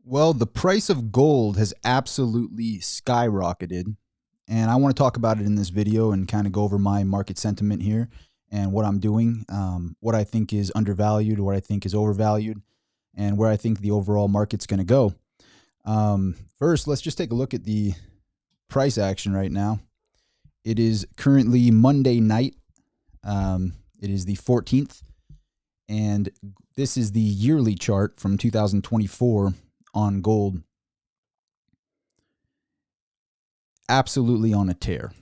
Well, the price of gold has absolutely skyrocketed. And I want to talk about it in this video and kind of go over my market sentiment here and what I'm doing, what I think is undervalued, what I think is overvalued, and where I think the overall market's going to go. First, let's just take a look at the price action right now. It is currently Monday night. It is the 14th. And this is the yearly chart from 2024 on gold. Absolutely on a tear.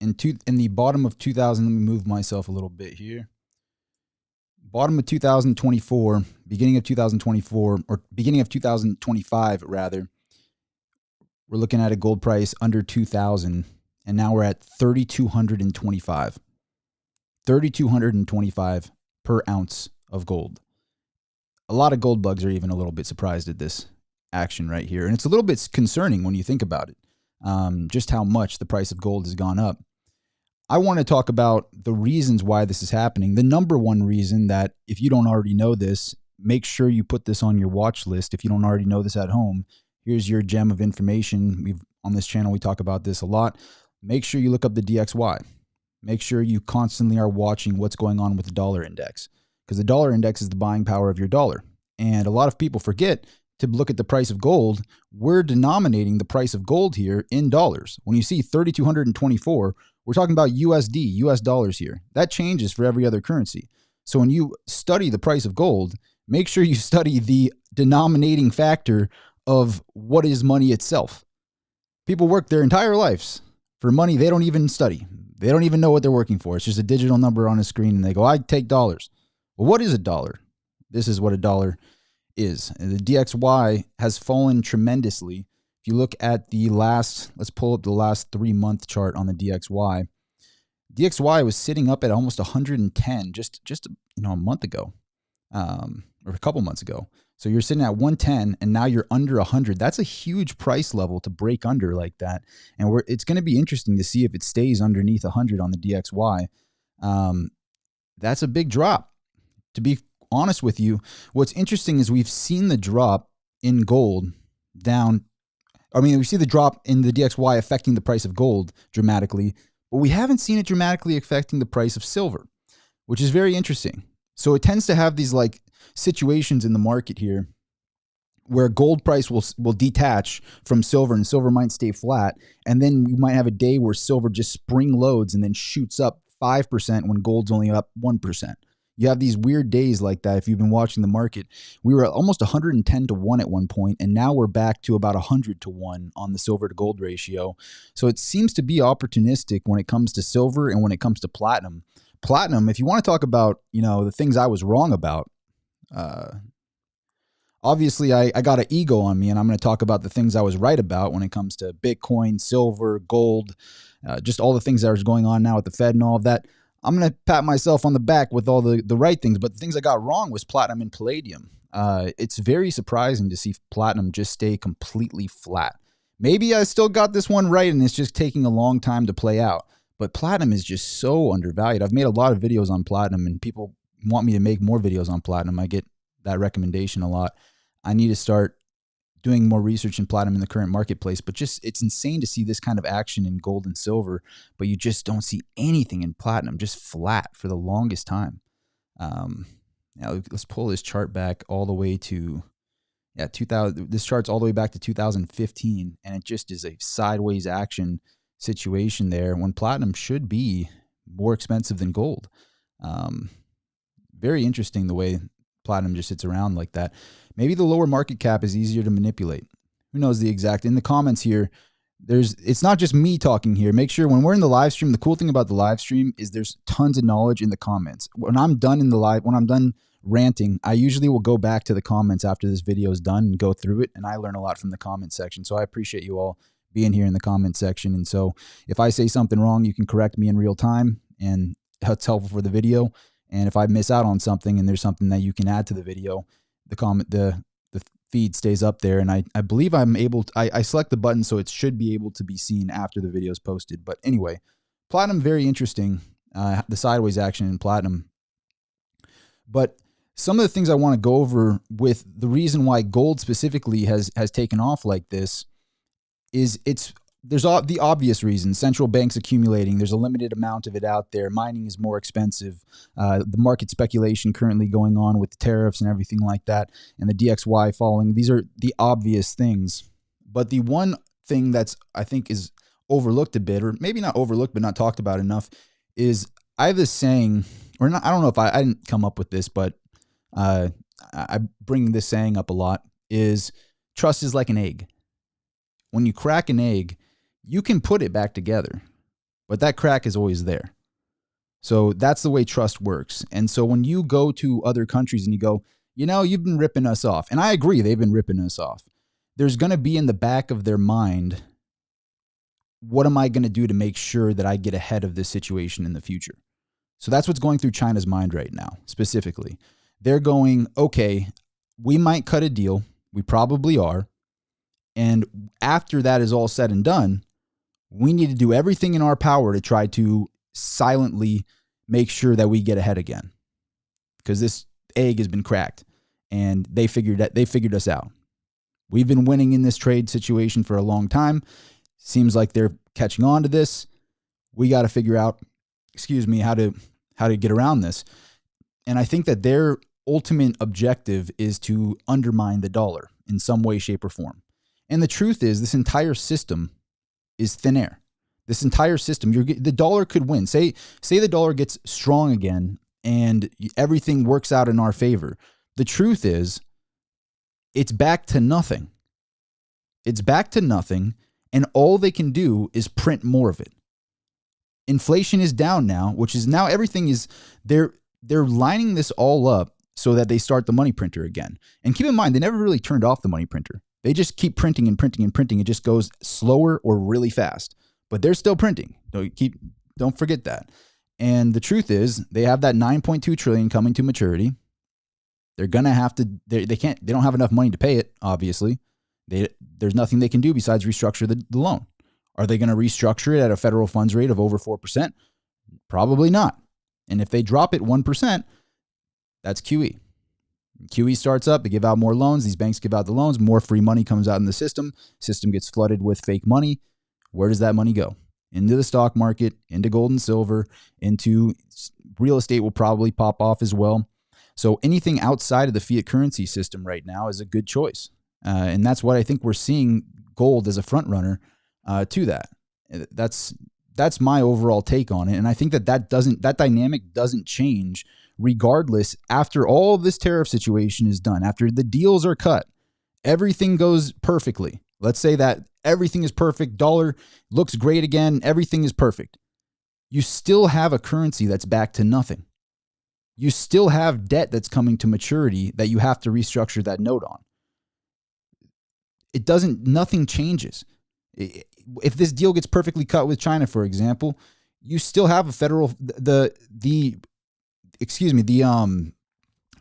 In the bottom of 2000, let me move myself a little bit here. Bottom of 2024, beginning of 2024, or beginning of 2025 rather, we're looking at a gold price under 2,000, and now we're at 3,225. 3,225 per ounce of gold. A lot of gold bugs are even a little bit surprised at this action right here, and it's a little bit concerning when you think about it. Just how much the price of gold has gone up. I want to talk about the reasons why this is happening. The number one reason that, if you don't already know this, make sure you put this on your watch list. If you don't already know this at home, here's your gem of information. On this channel, we talk about this a lot. Make sure you look up the DXY. Make sure you constantly are watching what's going on with the dollar index, because the dollar index is the buying power of your dollar. And a lot of people forget to look at the price of gold. We're denominating the price of gold here in dollars. When you see 3,224, we're talking about USD, US dollars here. That changes for every other currency. So when you study the price of gold, make sure you study the denominating factor of what is money itself. People work their entire lives for money they don't even study. They don't even know what they're working for. It's just a digital number on a screen, and they go, I take dollars. Well, what is a dollar? This is what a dollar is. And the DXY has fallen tremendously. If you look at the last, let's pull up the last 3-month chart on the DXY. DXY was sitting up at almost 110 just a month ago, or a couple months ago. So you're sitting at 110, and now you're under 100. That's a huge price level to break under like that. And it's going to be interesting to see if it stays underneath 100 on the DXY. That's a big drop. To be honest with you, what's interesting is we've seen the drop in gold down. We see the drop in the DXY affecting the price of gold dramatically, but we haven't seen it dramatically affecting the price of silver, which is very interesting. So it tends to have these like situations in the market here where gold price will detach from silver, and silver might stay flat. And then you might have a day where silver just spring loads and then shoots up 5% when gold's only up 1%. You have these weird days like that. If you've been watching the market, we were at almost 110 to 1 at one point, and now we're back to about 100 to 1 on the silver to gold ratio. So it seems to be opportunistic when it comes to silver and when it comes to platinum. Platinum, if you want to talk about, the things I was wrong about, obviously I got an ego on me, and I'm going to talk about the things I was right about when it comes to Bitcoin, silver, gold, just all the things that are going on now with the Fed and all of that. I'm going to pat myself on the back with all the right things, but the things I got wrong was platinum and palladium. It's very surprising to see platinum just stay completely flat. Maybe I still got this one right and it's just taking a long time to play out, but platinum is just so undervalued. I've made a lot of videos on platinum, and people want me to make more videos on platinum. I get that recommendation a lot. I need to start doing more research in platinum in the current marketplace, but it's insane to see this kind of action in gold and silver, but you just don't see anything in platinum, just flat for the longest time. Now let's pull this chart back all the way to 2000. This chart's all the way back to 2015, and it just is a sideways action situation there when platinum should be more expensive than gold. Very interesting the way platinum just sits around like that. Maybe the lower market cap is easier to manipulate. Who knows the exact? In the comments here, it's not just me talking here. Make sure when we're in the live stream, the cool thing about the live stream is there's tons of knowledge in the comments. When I'm done ranting, I usually will go back to the comments after this video is done and go through it, and I learn a lot from the comment section. So I appreciate you all being here in the comment section. And so if I say something wrong, you can correct me in real time, and that's helpful for the video. And if I miss out on something and there's something that you can add to the video, the feed stays up there. And I believe I'm able to, I select the button so it should be able to be seen after the video is posted. But anyway, platinum, very interesting, the sideways action in platinum. But some of the things I want to go over with the reason why gold specifically has taken off like this is there's the obvious reasons. Central banks accumulating. There's a limited amount of it out there. Mining is more expensive. The market speculation currently going on with the tariffs and everything like that, and the DXY falling. These are the obvious things. But the one thing that's, I think, is overlooked a bit, or maybe not overlooked, but not talked about enough, is I have this saying, or not, I don't know if I didn't come up with this, but I bring this saying up a lot, is trust is like an egg. When you crack an egg, you can put it back together, but that crack is always there. So that's the way trust works. And so when you go to other countries and you go, you've been ripping us off, and I agree, they've been ripping us off, there's going to be in the back of their mind, what am I going to do to make sure that I get ahead of this situation in the future? So that's what's going through China's mind right now, specifically. They're going, okay, we might cut a deal. We probably are. And after that is all said and done, we need to do everything in our power to try to silently make sure that we get ahead again. Because this egg has been cracked and they figured us out. We've been winning in this trade situation for a long time. Seems like they're catching on to this. We got to figure out, how to get around this. And I think that their ultimate objective is to undermine the dollar in some way, shape, or form. And the truth is, this entire system is thin air. This entire system, the dollar could win. Say the dollar gets strong again and everything works out in our favor. The truth is, it's back to nothing. It's back to nothing, and all they can do is print more of it. Inflation is down now, which is now everything is, they're lining this all up so that they start the money printer again. And keep in mind, they never really turned off the money printer. They just keep printing and printing and printing. It just goes slower or really fast, but they're still printing. Don't forget that. And the truth is, they have that 9.2 trillion coming to maturity. They're going to have to, they don't have enough money to pay it, obviously. There's nothing they can do besides restructure the loan. Are they going to restructure it at a federal funds rate of over 4%? Probably not. And if they drop it 1%, that's QE. QE starts up, they give out more loans, these banks give out the loans, more free money comes out in the system gets flooded with fake money. Where does that money go? Into the stock market, into gold and silver, into real estate will probably pop off as well. So anything outside of the fiat currency system right now is a good choice. And that's what I think we're seeing gold as a front runner to that. That's my overall take on it. And I think that dynamic doesn't change regardless after all of this tariff situation is done, after the deals are cut, everything goes perfectly. Let's say that everything is perfect. Dollar looks great again. Everything is perfect. You still have a currency that's back to nothing. You still have debt that's coming to maturity that you have to restructure that note on. Nothing changes. If this deal gets perfectly cut with China, for example, you still have a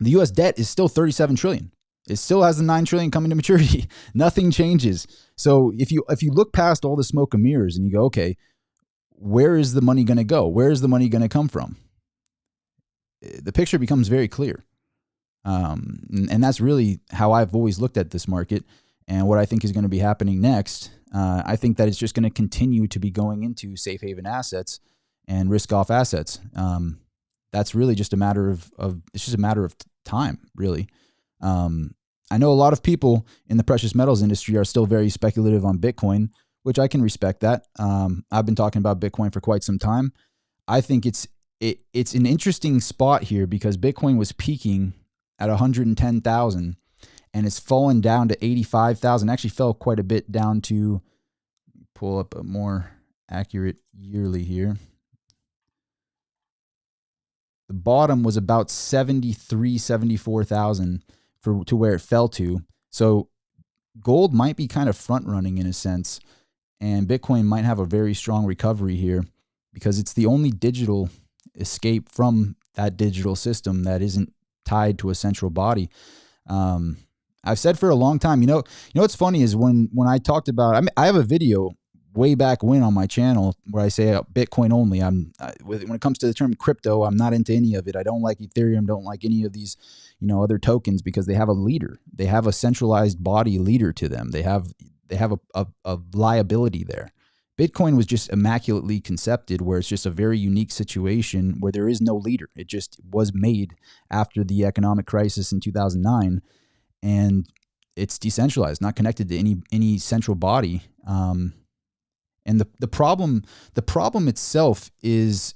the U.S. debt is still 37 trillion. It still has the 9 trillion coming to maturity. Nothing changes. So if you look past all the smoke and mirrors and you go, okay, where is the money going to go? Where is the money going to come from? The picture becomes very clear. And that's really how I've always looked at this market and what I think is going to be happening next. I think that it's just going to continue to be going into safe haven assets and risk off assets. That's really just a matter of it's just a matter of time, really. I know a lot of people in the precious metals industry are still very speculative on Bitcoin, which I can respect that. I've been talking about Bitcoin for quite some time. I think it's an interesting spot here because Bitcoin was peaking at 110,000 and it's fallen down to 85,000. Actually fell quite a bit down to, pull up a more accurate yearly here. The bottom was about 74,000 to where it fell to. So gold might be kind of front running in a sense, and Bitcoin might have a very strong recovery here because it's the only digital escape from that digital system that isn't tied to a central body. I've said for a long time, you know what's funny is when I talked about, I have a video way back when on my channel where I say Bitcoin only. When it comes to the term crypto, I'm not into any of it. I don't like Ethereum, don't like any of these, other tokens, because they have a leader. They have a centralized body leader to them. They have a liability there. Bitcoin was just immaculately concepted, where it's just a very unique situation where there is no leader. It just was made after the economic crisis in 2009, and it's decentralized, not connected to any central body. And the problem itself is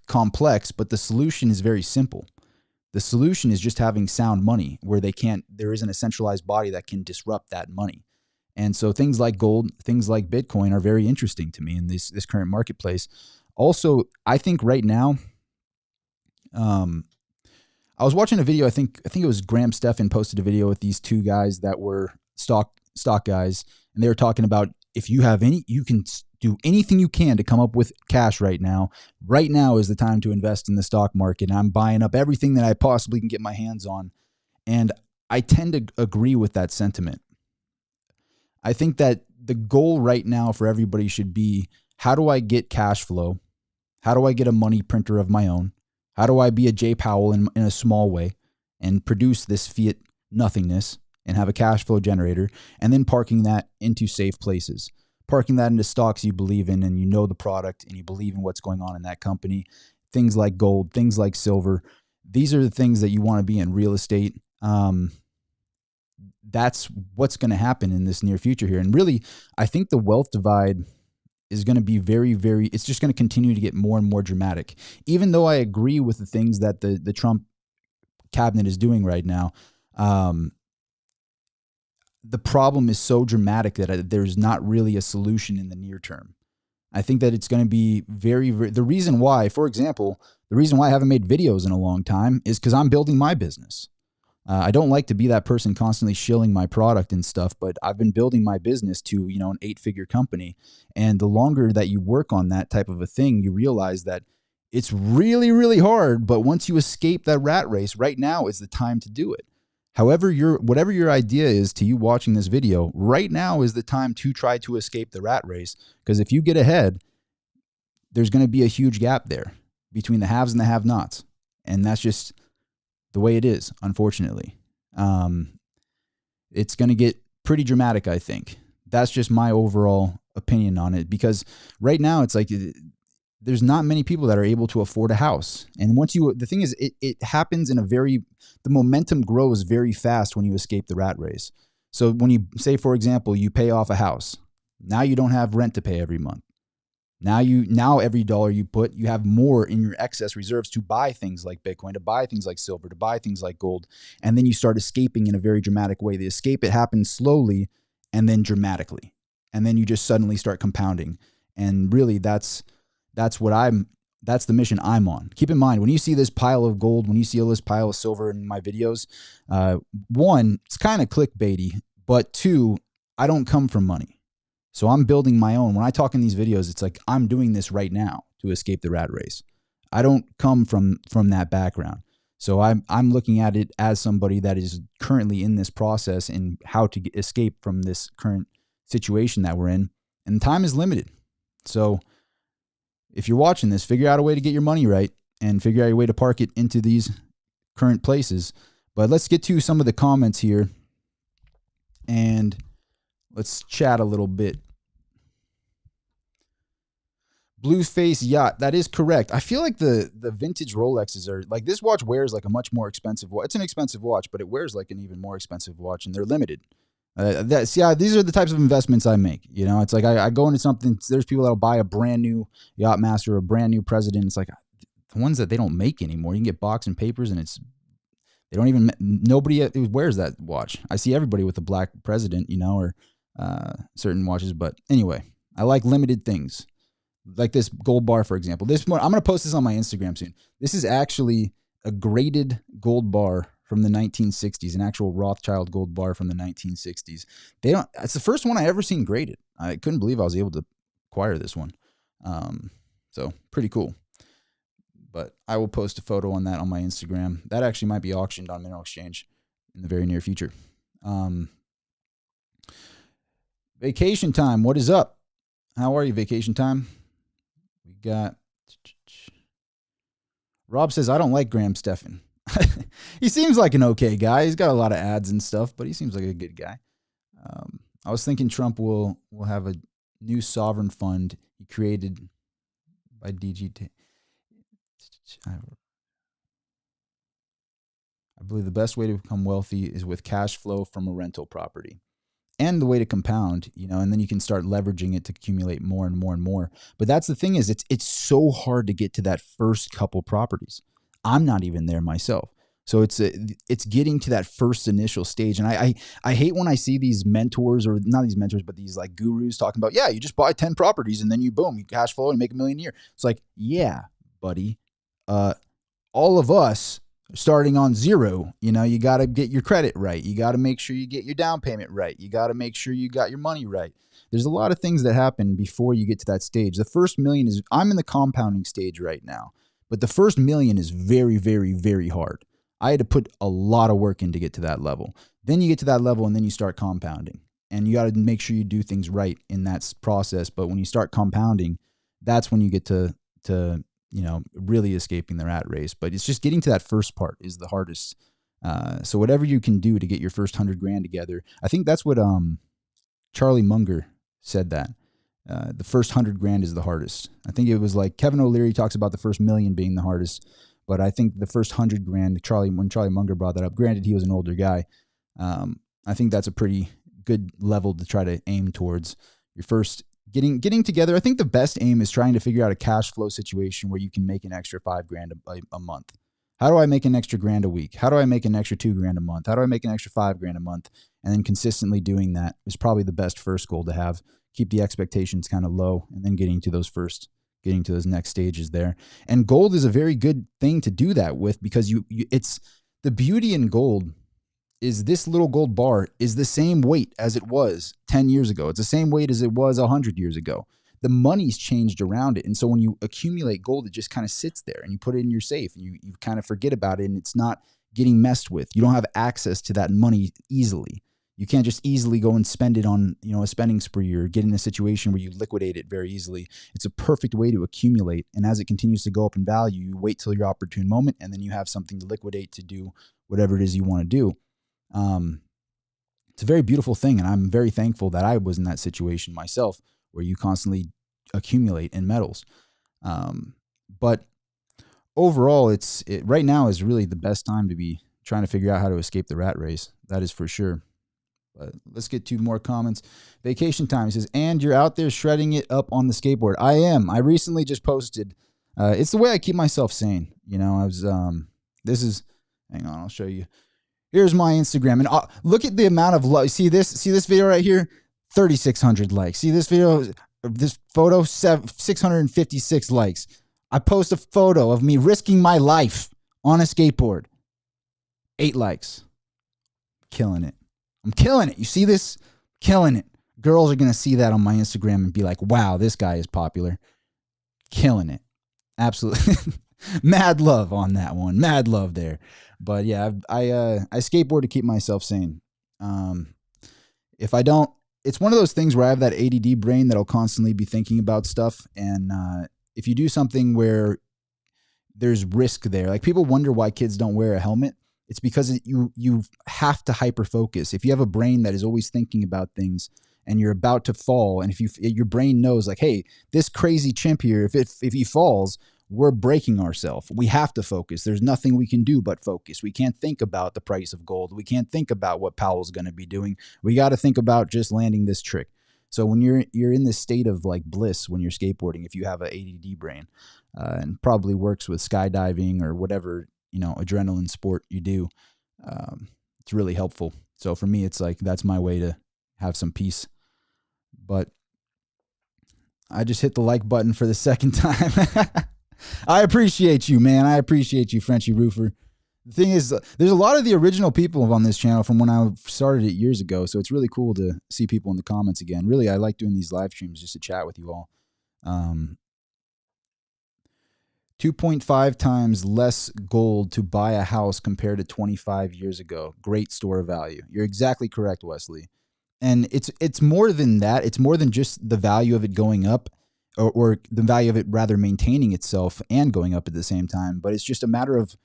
complex, but the solution is very simple. The solution is just having sound money where there isn't a centralized body that can disrupt that money. And so things like gold, things like Bitcoin are very interesting to me in this current marketplace. Also, I think right now, I was watching a video. I think it was Graham Stephan posted a video with these two guys that were stock guys, and they were talking about, if you have you can do anything you can to come up with cash right now. Right now is the time to invest in the stock market. And I'm buying up everything that I possibly can get my hands on. And I tend to agree with that sentiment. I think that the goal right now for everybody should be, how do I get cash flow? How do I get a money printer of my own? How do I be a Jay Powell in a small way and produce this fiat nothingness and have a cash flow generator, and then parking that into safe places, parking that into stocks you believe in and you know the product and you believe in what's going on in that company, things like gold, things like silver. These are the things that you want to be in. Real estate. That's what's going to happen in this near future here. And really, I think the wealth divide is going to be very, very, it's just going to continue to get more and more dramatic. Even though I agree with the things that the Trump cabinet is doing right now, the problem is so dramatic that there's not really a solution in the near term. I think that it's going to be very, very, the reason why, for example, the reason why I haven't made videos in a long time is because I'm building my business. I don't like to be that person constantly shilling my product and stuff, but I've been building my business to, an 8-figure company. And the longer that you work on that type of a thing, you realize that it's really, really hard. But once you escape that rat race, right now is the time to do it. However, whatever your idea is to you watching this video, right now is the time to try to escape the rat race. Because if you get ahead, there's going to be a huge gap there between the haves and the have-nots. And that's just the way it is, unfortunately. It's going to get pretty dramatic, I think. That's just my overall opinion on it, because right now it's like there's not many people that are able to afford a house. And the thing is, it happens the momentum grows very fast when you escape the rat race. So when you say, for example, you pay off a house, now you don't have rent to pay every month. Now every dollar you put, you have more in your excess reserves to buy things like Bitcoin, to buy things like silver, to buy things like gold. And then you start escaping in a very dramatic way. The escape, it happens slowly and then dramatically. And then you just suddenly start compounding. And really that's the mission I'm on. Keep in mind, when you see this pile of gold, when you see this pile of silver in my videos, one, it's kind of clickbaity, but two, I don't come from money. So I'm building my own. When I talk in these videos, it's like I'm doing this right now to escape the rat race. I don't come from that background. So I'm looking at it as somebody that is currently in this process and how to escape from this current situation that we're in. And time is limited. So if you're watching this, figure out a way to get your money right and figure out a way to park it into these current places. But let's get to some of the comments here and let's chat a little bit. Blueface Yacht, that is correct. I feel like the vintage Rolexes are like, this watch wears like a much more expensive watch. It's an expensive watch, but it wears like an even more expensive watch, and they're limited. These are the types of investments I make. It's like I go into something. There's people that'll buy a brand new Yachtmaster or a brand new President. It's like the ones that they don't make anymore. You can get box and papers, and nobody wears that watch. I see everybody with a black President, or certain watches. But anyway, I like limited things. Like this gold bar, for example. This one, I'm going to post this on my Instagram soon. This is actually a graded gold bar from the 1960s, an actual Rothschild gold bar from the 1960s. It's the first one I ever seen graded. I couldn't believe I was able to acquire this one. So pretty cool. But I will post a photo on that on my Instagram. That actually might be auctioned on Mineral Exchange in the very near future. Vacation time. What is up? How are you, vacation time? We got Rob says, I don't like Graham Stephan. He seems like an okay guy. He's got a lot of ads and stuff, but he seems like a good guy. I was thinking Trump will have a new sovereign fund he created by DGT. I believe the best way to become wealthy is with cash flow from a rental property. And the way to compound, and then you can start leveraging it to accumulate more and more and more. But that's the thing is it's so hard to get to that first couple properties. I'm not even there myself. So it's getting to that first initial stage. And I hate when I see these mentors, or not these mentors, but these like gurus talking about, yeah, you just buy 10 properties and then you cash flow and make $1 million a year. It's like, yeah, buddy. All of us starting on zero, you got to get your credit right. You got to make sure you get your down payment right. You got to make sure you got your money right. There's a lot of things that happen before you get to that stage. The first million I'm in the compounding stage right now, but the first million is very, very, very hard. I had to put a lot of work in to get to that level. Then you get to that level and then you start compounding, and you got to make sure you do things right in that process. But when you start compounding, that's when you get to really escaping the rat race. But it's just getting to that first part is the hardest. So whatever you can do to get your first $100,000 together, I think that's what Charlie Munger said, that the first $100,000 is the hardest. I think it was like Kevin O'Leary talks about the first million being the hardest, but I think the first $100,000, when Charlie Munger brought that up, granted he was an older guy, I think that's a pretty good level to try to aim towards. Your first getting together. I think the best aim is trying to figure out a cash flow situation where you can make an extra $5,000 a month. How do I make an extra $1,000 a week? How do I make an extra $2,000 a month? How do I make an extra $5,000 a month? And then consistently doing that is probably the best first goal to have. Keep the expectations kind of low, and then getting to those next stages there. And gold is a very good thing to do that with, because it's the beauty in gold is this little gold bar is the same weight as it was 10 years ago. It's the same weight as it was 100 years ago. The money's changed around it. And so when you accumulate gold, it just kind of sits there and you put it in your safe and you kind of forget about it, and it's not getting messed with. You don't have access to that money easily. You can't just easily go and spend it on, a spending spree, or get in a situation where you liquidate it very easily. It's a perfect way to accumulate. And as it continues to go up in value, you wait till your opportune moment, and then you have something to liquidate to do whatever it is you want to do. It's a very beautiful thing, and I'm very thankful that I was in that situation myself, where you constantly accumulate in metals. But overall, right now is really the best time to be trying to figure out how to escape the rat race. That is for sure. But let's get to more comments. Vacation time. He says, and you're out there shredding it up on the skateboard. I am. I recently just posted. It's the way I keep myself sane. Hang on, I'll show you. Here's my Instagram, and look at the amount of love. See this video right here? 3,600 likes. See this photo? 656 likes. I post a photo of me risking my life on a skateboard. 8 likes. Killing it. I'm killing it. You see this? Killing it. Girls are going to see that on my Instagram and be like, wow, this guy is popular. Killing it. Absolutely. Mad love on that one. Mad love there. But yeah, I skateboard to keep myself sane. If I don't, it's one of those things where I have that ADD brain that'll constantly be thinking about stuff. And if you do something where there's risk there, like people wonder why kids don't wear a helmet. It's because you have to hyper focus. If you have a brain that is always thinking about things and you're about to fall, and if your brain knows like, hey, this crazy chimp here, if he falls, we're breaking ourselves. We have to focus. There's nothing we can do but focus. We can't think about the price of gold. We can't think about what Powell's going to be doing. We got to think about just landing this trick. So when you're in this state of like bliss when you're skateboarding, if you have an ADD brain, and probably works with skydiving or whatever, adrenaline sport you do, it's really helpful. So for me, it's like, that's my way to have some peace. But I just hit the like button for the second time. I appreciate you, man. I appreciate you, Frenchie Roofer. The thing is, there's a lot of the original people on this channel from when I started it years ago. So it's really cool to see people in the comments again. Really, I like doing these live streams just to chat with you all. 2.5 times less gold to buy a house compared to 25 years ago. Great store value. You're exactly correct, Wesley. And it's more than that. It's more than just the value of it going up, or the value of it rather maintaining itself and going up at the same time. But it's just a matter of,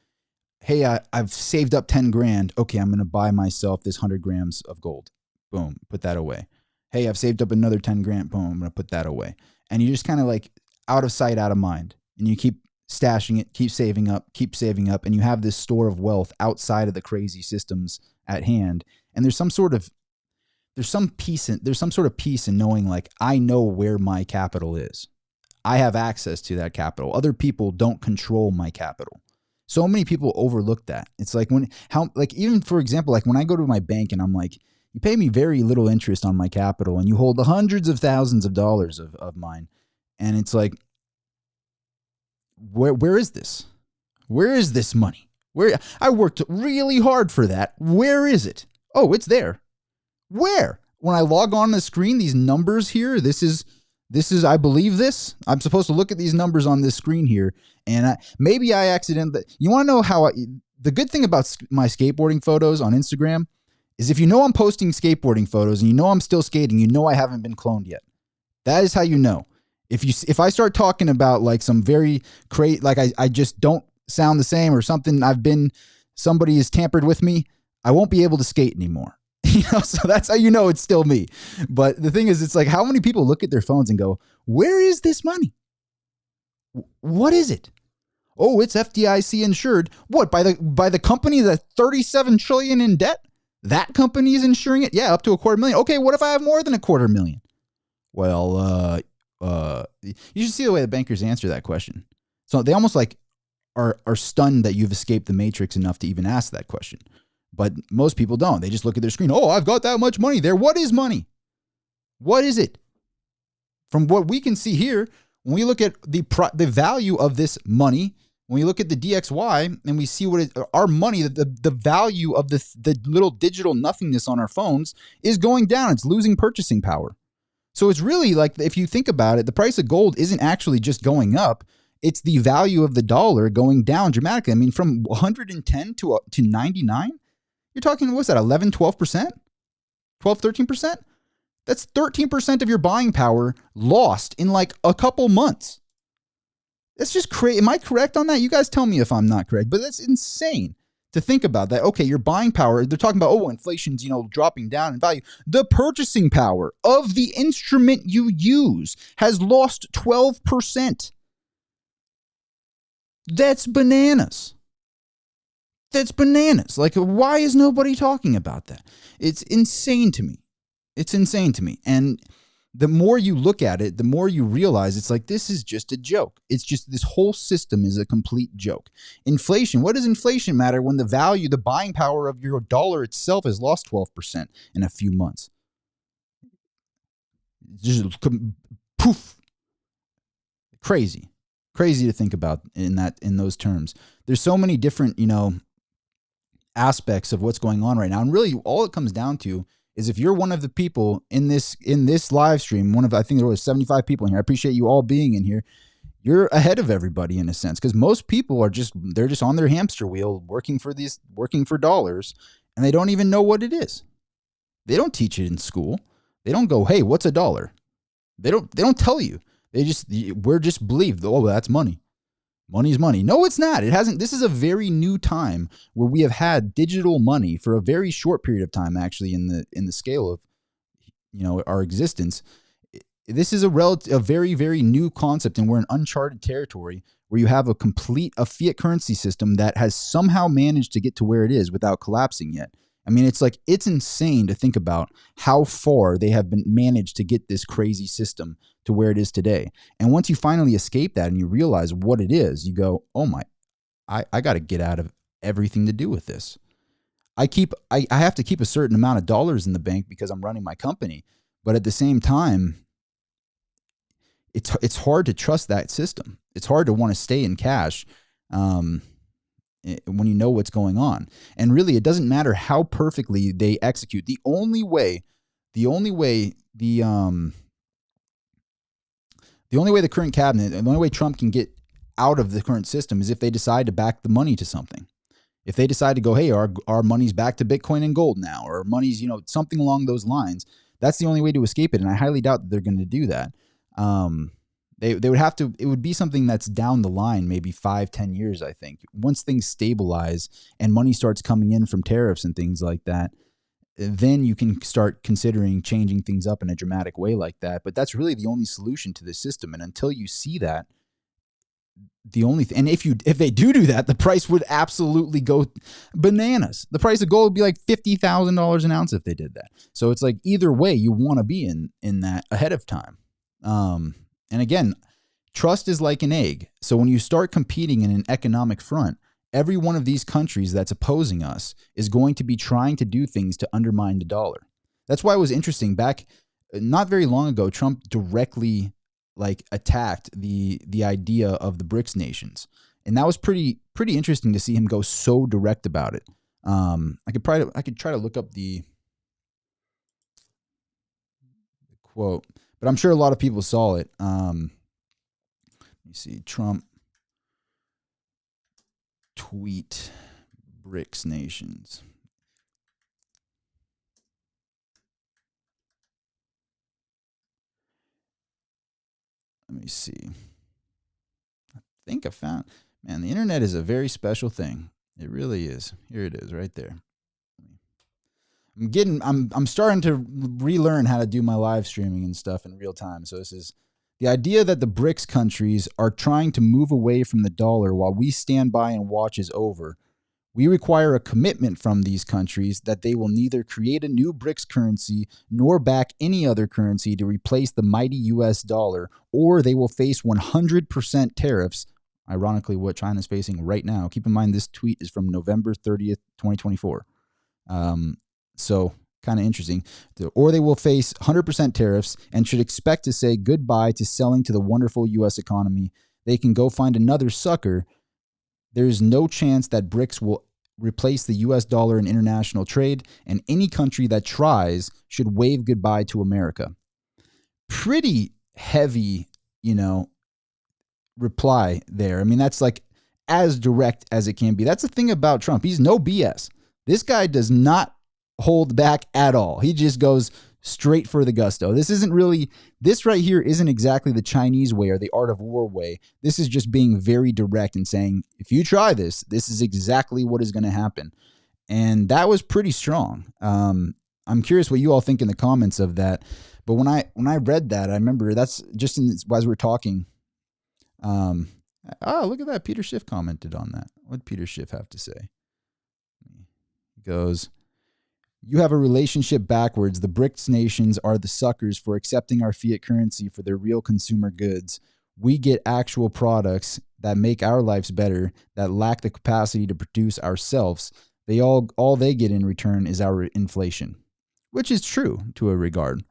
hey, I've saved up 10 grand. Okay, I'm going to buy myself this 100 grams of gold. Boom, put that away. Hey, I've saved up another 10 grand. Boom, I'm going to put that away. And you just kind of like out of sight, out of mind. And you keep stashing it, keep saving up. And you have this store of wealth outside of the crazy systems at hand. And there's some sort of peace in knowing, like, I know where my capital is. I have access to that capital. Other people don't control my capital. So many people overlook that. It's like even for example, like when I go to my bank and I'm like, you pay me very little interest on my capital and you hold the hundreds of thousands of dollars of mine. And it's like, where is this? Where is this money? Where I worked really hard for that. Where is it? Oh, it's there. Where? When I log on the screen, these numbers here, this is, I believe this. I'm supposed to look at these numbers on this screen here. And maybe I accidentally, you want to know how the good thing about my skateboarding photos on Instagram is if you know I'm posting skateboarding photos and you know I'm still skating, you know I haven't been cloned yet. That is how you know. If I start talking about like some very crazy, like I just don't sound the same or something, somebody has tampered with me, I won't be able to skate anymore. So that's how you know it's still me. But the thing is, it's like, how many people look at their phones and go, where is this money? What is it? Oh, it's FDIC insured. What, by the company that's 37 trillion in debt? That company is insuring it? Yeah, up to $250,000. Okay, what if I have more than $250,000? Well, you should see the way the bankers answer that question. So they almost like are stunned that you've escaped the matrix enough to even ask that question. But most people don't. They just look at their screen. Oh, I've got that much money there. What is money? What is it? From what we can see here, when we look at the value of this money, when we look at the DXY and we see our money, the value of the little digital nothingness on our phones is going down. It's losing purchasing power. So it's really like, if you think about it, the price of gold isn't actually just going up. It's the value of the dollar going down dramatically. I mean, from 110 to 99. You're talking, what's that, 11, 12%? 12, 13%? That's 13% of your buying power lost in like a couple months. That's just crazy. Am I correct on that? You guys tell me if I'm not correct, but that's insane to think about that. Okay, your buying power, they're talking about, oh, inflation's, dropping down in value. The purchasing power of the instrument you use has lost 12%. That's bananas. That's bananas. Like, why is nobody talking about that? It's insane to me. It's insane to me. And the more you look at it, the more you realize it's like, this is just a joke. It's just, this whole system is a complete joke. Inflation, what does inflation matter when the buying power of your dollar itself has lost 12% in a few months? Just poof. Crazy to think about in those terms. There's so many different, aspects of what's going on right now. And really all it comes down to is, if you're one of the people in this live stream, I think there was 75 people in here. I appreciate you all being in here. You're ahead of everybody in a sense, because most people they're just on their hamster wheel working for dollars, and they don't even know what it is. They don't teach it in school. They don't go, hey, what's a dollar? They don't tell you. We're just believed, oh, that's money. Money's money. No, it's not. It hasn't. This is a very new time where we have had digital money for a very short period of time, actually, in the scale of, our existence. This is a very, very new concept, and we're in uncharted territory where you have a fiat currency system that has somehow managed to get to where it is without collapsing yet. I mean, it's insane to think about how far they have managed to get this crazy system to where it is today. And once you finally escape that and you realize what it is, you go, oh my, I got to get out of everything to do with this. I have to keep a certain amount of dollars in the bank because I'm running my company. But at the same time, it's hard to trust that system. It's hard to want to stay in cash when you know what's going on. And really, it doesn't matter how perfectly they execute. The only way the current cabinet, and the only way Trump can get out of the current system is if they decide to back the money to something. If they decide to go, hey, our money's back to Bitcoin and gold now, or money's, something along those lines, That's the only way to escape it, and I highly doubt that they're going to do that. They would have to. It would be something that's down the line, maybe 5-10 years. I think once things stabilize and money starts coming in from tariffs and things like that, then you can start considering changing things up in a dramatic way like that. But that's really the only solution to this system. And until you see that, and if they do that, the price would absolutely go bananas. The price of gold would be like $50,000 an ounce if they did that. So it's like either way, you want to be in that ahead of time. And again, trust is like an egg. So when you start competing in an economic front, every one of these countries that's opposing us is going to be trying to do things to undermine the dollar. That's why it was interesting. Back not very long ago, Trump directly attacked the idea of the BRICS nations. And that was pretty interesting to see him go so direct about it. I could try to look up the quote, but I'm sure a lot of people saw it. Let me see, Trump tweet BRICS nations. Let me see. I think I found, man, the internet is a very special thing. It really is. Here it is right there. I'm starting to relearn how to do my live streaming and stuff in real time. So this is the idea that the BRICS countries are trying to move away from the dollar while we stand by and watch is over. We require a commitment from these countries that they will neither create a new BRICS currency nor back any other currency to replace the mighty US dollar, or they will face 100% tariffs, ironically what China is facing right now. Keep in mind this tweet is from November 30th, 2024. So kind of interesting. Or they will face 100% tariffs and should expect to say goodbye to selling to the wonderful US economy. They can go find another sucker. There is no chance that BRICS will replace the US dollar in international trade, and any country that tries should wave goodbye to America. Pretty heavy, reply there. I mean, that's like as direct as it can be. That's the thing about Trump. He's no BS. This guy does not hold back at all. He just goes straight for the gusto. This right here isn't exactly the Chinese way or the art of war way. This is just being very direct and saying, if you try this, this is exactly what is going to happen. And that was pretty strong. I'm curious what you all think in the comments of that. But when I read that, I remember that's just as we're talking. Look at that. Peter Schiff commented on that. What did Peter Schiff have to say? He goes, you have a relationship backwards. The BRICS nations are the suckers for accepting our fiat currency for their real consumer goods. We get actual products that make our lives better, that lack the capacity to produce ourselves. All they get in return is our inflation, which is true to a regard.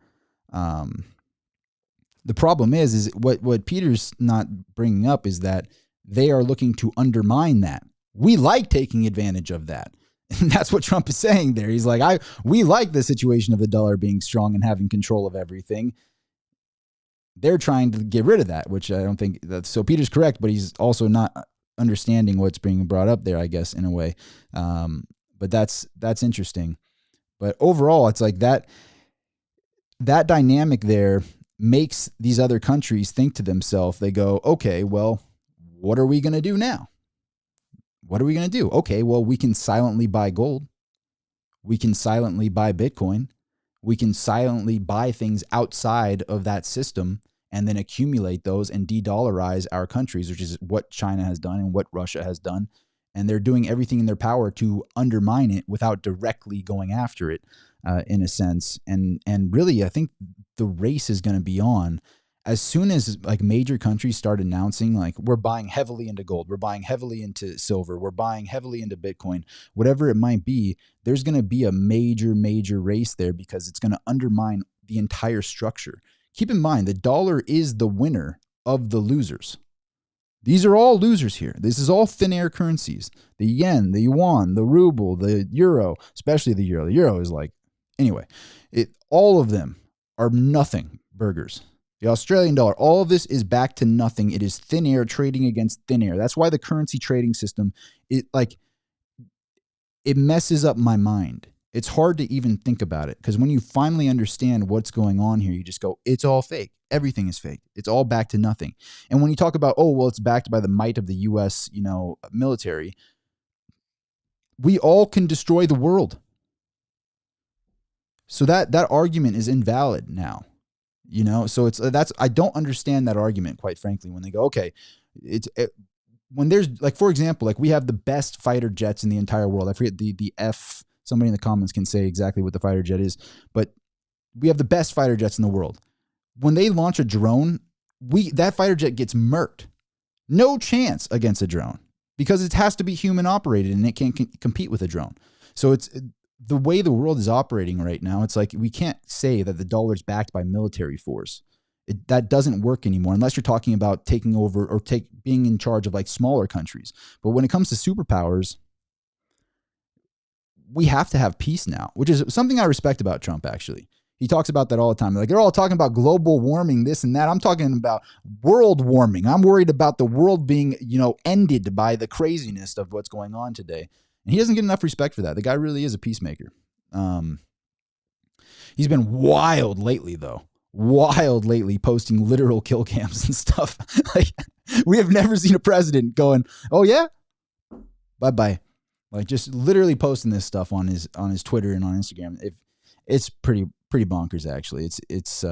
The problem is what Peter's not bringing up is that they are looking to undermine that. We like taking advantage of that. And that's what Trump is saying there. He's like, we like the situation of the dollar being strong and having control of everything. They're trying to get rid of that, which I don't think that's so. Peter's correct, but he's also not understanding what's being brought up there, I guess, in a way. But that's interesting. But overall, it's like that dynamic there makes these other countries think to themselves, they go, okay, well, what are we going to do now? What are we going to do? Okay, well, we can silently buy gold. We can silently buy Bitcoin. We can silently buy things outside of that system and then accumulate those and de-dollarize our countries, which is what China has done and what Russia has done. And they're doing everything in their power to undermine it without directly going after it, in a sense. And really, I think the race is going to be on. As soon as like major countries start announcing like we're buying heavily into gold, we're buying heavily into silver, we're buying heavily into Bitcoin, whatever it might be, there's going to be a major race there because it's going to undermine the entire structure. Keep in mind, the dollar is the winner of the losers. These are all losers here. This is all thin air currencies. The yen, the yuan, the ruble, the euro, especially the euro. The euro is like, anyway, all of them are nothing burgers. The Australian dollar, all of this is back to nothing. It is thin air trading against thin air. That's why the currency trading system, it messes up my mind. it's hard to even think about it, because when you finally understand what's going on here, you just go, it's all fake. Everything is fake. It's all back to nothing. And when you talk about, oh, well, it's backed by the might of the U.S., military, we all can destroy the world. So that argument is invalid now. So I don't understand that argument, quite frankly, when they go, okay, when there's, like, for example, like, we have the best fighter jets in the entire world. I forget the F, somebody in the comments can say exactly what the fighter jet is, but we have the best fighter jets in the world. When they launch a drone, that fighter jet gets murked. No chance against a drone, because it has to be human operated and it can't compete with a drone. So it's the way the world is operating right now. It's like, we can't say that the dollar's backed by military force. That doesn't work anymore, unless you're talking about taking over or being in charge of, like, smaller countries. But when it comes to superpowers, we have to have peace now, which is something I respect about Trump, actually. He talks about that all the time. Like, they're all talking about global warming, this and that. I'm talking about world warming. I'm worried about the world being, ended by the craziness of what's going on today. And he doesn't get enough respect for that. The guy really is a peacemaker. He's been wild lately, though. Wild lately, posting literal kill cams and stuff. Like, we have never seen a president going, oh yeah, bye-bye. Like, just literally posting this stuff on his Twitter and on Instagram. It's pretty bonkers, actually. It's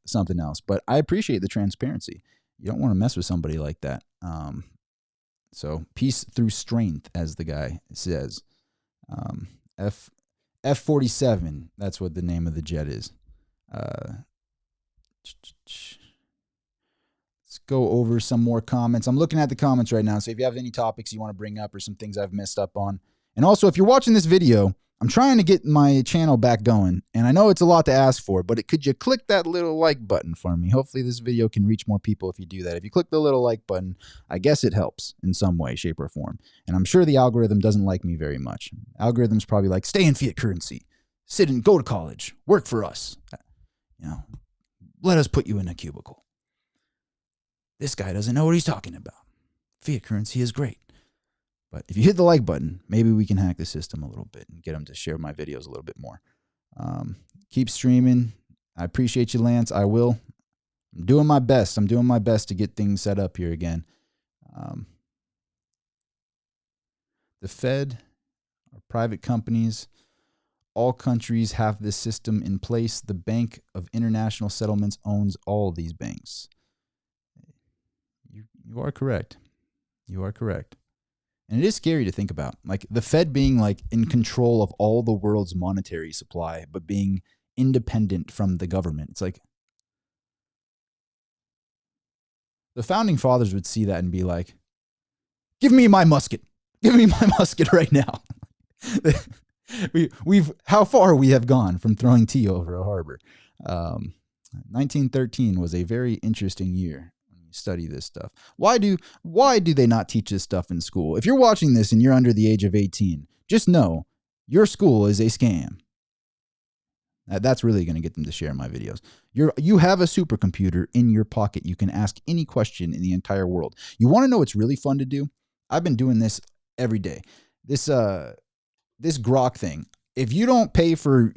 something else. But I appreciate the transparency. You don't want to mess with somebody like that. So peace through strength, as the guy says. F-47, that's what the name of the jet is. Let's go over some more comments. I'm looking at the comments right now, so if you have any topics you want to bring up or some things I've messed up on. And also, if you're watching this video, I'm trying to get my channel back going, and I know it's a lot to ask for, but could you click that little like button for me? Hopefully this video can reach more people if you do that. If you click the little like button, I guess it helps in some way, shape, or form. And I'm sure the algorithm doesn't like me very much. Algorithm's probably like, stay in fiat currency, sit and go to college, work for us. Let us put you in a cubicle. This guy doesn't know what he's talking about. Fiat currency is great. But if you hit the like button, maybe we can hack the system a little bit and get them to share my videos a little bit more. Keep streaming. I appreciate you, Lance. I will. I'm doing my best. I'm doing my best to get things set up here again. The Fed are private companies. All countries have this system in place. The Bank of International Settlements owns all these banks. You are correct. You are correct. And it is scary to think about, like, the Fed being, like, in control of all the world's monetary supply, but being independent from the government. It's like, the founding fathers would see that and be like, give me my musket. Give me my musket right now. How far we have gone from throwing tea over a harbor. 1913 was a very interesting year. Study this stuff. Why do they not teach this stuff in school? If you're watching this and you're under the age of 18, just know your school is a scam. That's really going to get them to share my videos. You have a supercomputer in your pocket. You can ask any question in the entire world. You want to know what's really fun to do? I've been doing this every day. This Grok thing. If you don't pay for,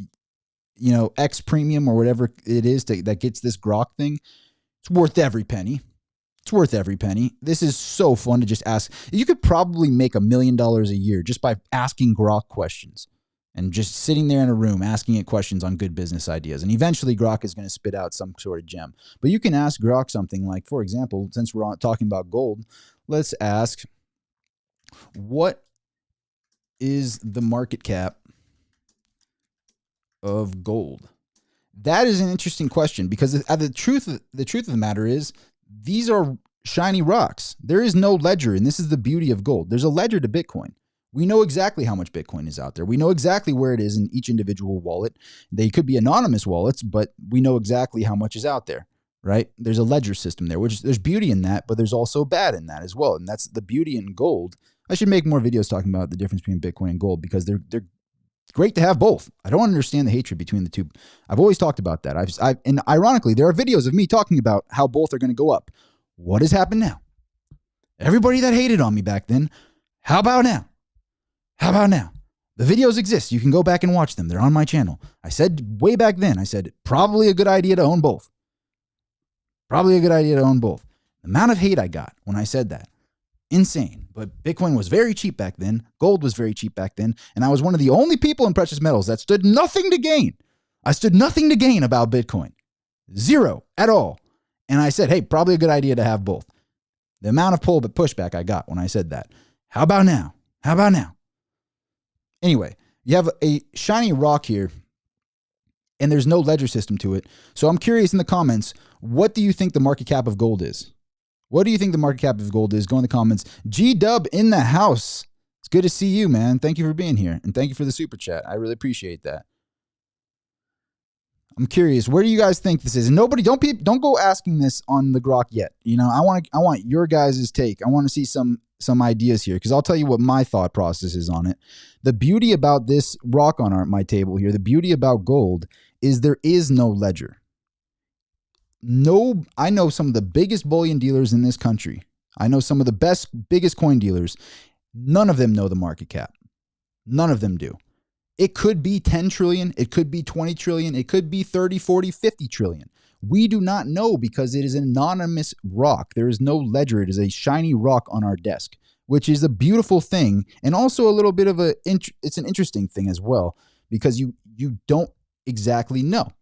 X premium or whatever it is that gets this Grok thing, it's worth every penny. It's worth every penny. This is so fun to just ask. You could probably make $1 million a year just by asking Grok questions and just sitting there in a room asking it questions on good business ideas. And eventually Grok is going to spit out some sort of gem. But you can ask Grok something like, for example, since we're talking about gold, let's ask, what is the market cap of gold? That is an interesting question, because the truth of the matter is, these are shiny rocks. There is no ledger, and this is the beauty of gold. There's a ledger to Bitcoin. We know exactly how much Bitcoin is out there. We know exactly where it is in each individual wallet. They could be anonymous wallets, but we know exactly how much is out there, right? There's a ledger system there, which there's beauty in that, but there's also bad in that as well. And that's the beauty in gold. I should make more videos talking about the difference between Bitcoin and gold, because they're great to have both. I don't understand the hatred between the two. I've always talked about that. And ironically, there are videos of me talking about how both are going to go up. What has happened now? Everybody that hated on me back then, how about now? How about now? The videos exist. You can go back and watch them. They're on my channel. I said way back then, I said, probably a good idea to own both. Probably a good idea to own both. The amount of hate I got when I said that, insane. But Bitcoin was very cheap back then. Gold was very cheap back then. And I was one of the only people in precious metals that stood nothing to gain. I stood nothing to gain about Bitcoin. Zero at all. And I said, hey, probably a good idea to have both. The amount of pushback I got when I said that. How about now? How about now? Anyway, you have a shiny rock here, and there's no ledger system to it. So I'm curious in the comments, what do you think the market cap of gold is? What do you think the market cap of gold is? Go in the comments. G-Dub in the house. It's good to see you, man. Thank you for being here, and thank you for the super chat. I really appreciate that. I'm curious, where do you guys think this is? And nobody, don't go asking this on the Grok yet. You know, I want your guys' take. I want to see some ideas here, because I'll tell you what my thought process is on it. The beauty about this rock on my table here, the beauty about gold, is there is no ledger. No, I know some of the biggest bullion dealers in this country. I know some of the biggest coin dealers. None of them know the market cap. None of them do. It could be 10 trillion. It could be 20 trillion. It could be 30, 40, 50 trillion. We do not know because it is an anonymous rock. There is no ledger. It is a shiny rock on our desk, which is a beautiful thing. And also a little bit of it's an interesting thing as well, because you don't exactly know.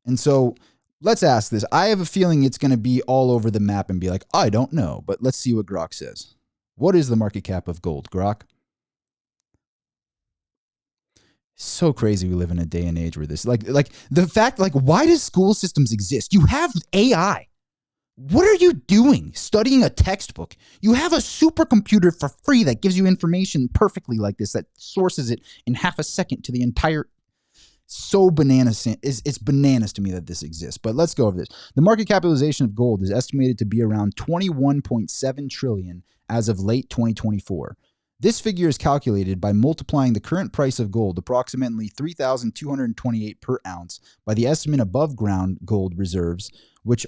And so let's ask this. I have a feeling it's going to be all over the map and be like, I don't know, but let's see what Grok says. What is the market cap of gold, Grok? So crazy we live in a day and age where this, like the fact, like, why does school systems exist? You have AI. What are you doing studying a textbook? You have a supercomputer for free that gives you information perfectly like this, that sources it in half a second to the entire, so bananas. It's bananas to me that this exists. But let's go over this. The market capitalization of gold is estimated to be around 21.7 trillion as of late 2024. This figure is calculated by multiplying the current price of gold, approximately $3,228 per ounce, by the estimate above ground gold reserves, which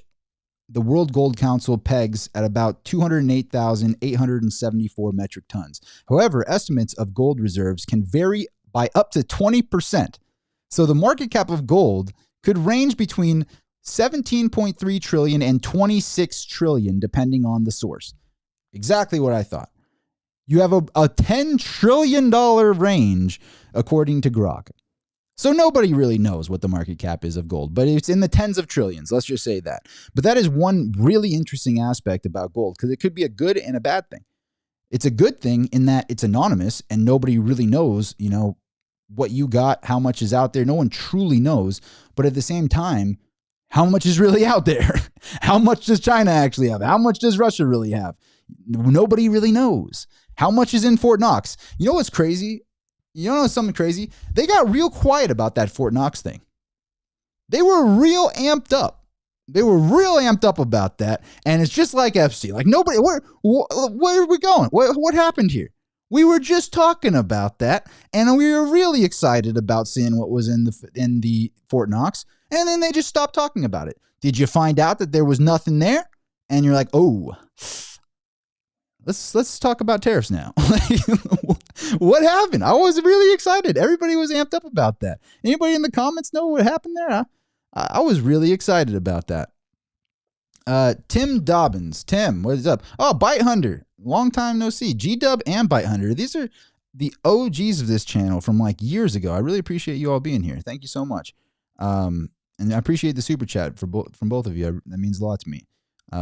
the World Gold Council pegs at about 208,874 metric tons. However, estimates of gold reserves can vary by up to 20%. So the market cap of gold could range between 17.3 trillion and 26 trillion, depending on the source. Exactly what I thought. You have a $10 trillion range, according to Grok. So nobody really knows what the market cap is of gold, but it's in the tens of trillions. Let's just say that. But that is one really interesting aspect about gold, because it could be a good and a bad thing. It's a good thing in that it's anonymous and nobody really knows, you know, what you got, how much is out there. No one truly knows. But at the same time, how much is really out there? How much does China actually have? How much does Russia really have? Nobody really knows. How much is in Fort Knox? You know what's crazy? You know something crazy? They got real quiet about that Fort Knox thing. They were real amped up. They were real amped up about that. And it's just like Epstein. Like, nobody, where are we going? What happened here? We were just talking about that, and we were really excited about seeing what was in the Fort Knox, and then they just stopped talking about it. Did you find out that there was nothing there? And you're like, oh, let's talk about tariffs now. What happened? I was really excited. Everybody was amped up about that. Anybody in the comments know what happened there? I was really excited about that. Tim Dobbins. Tim, what is up? Oh, Bite Hunter. Long time no see. G-Dub and Bite Hunter. These are the OGs of this channel from like years ago. I really appreciate you all being here. Thank you so much. And I appreciate the super chat from both of you. That means a lot to me.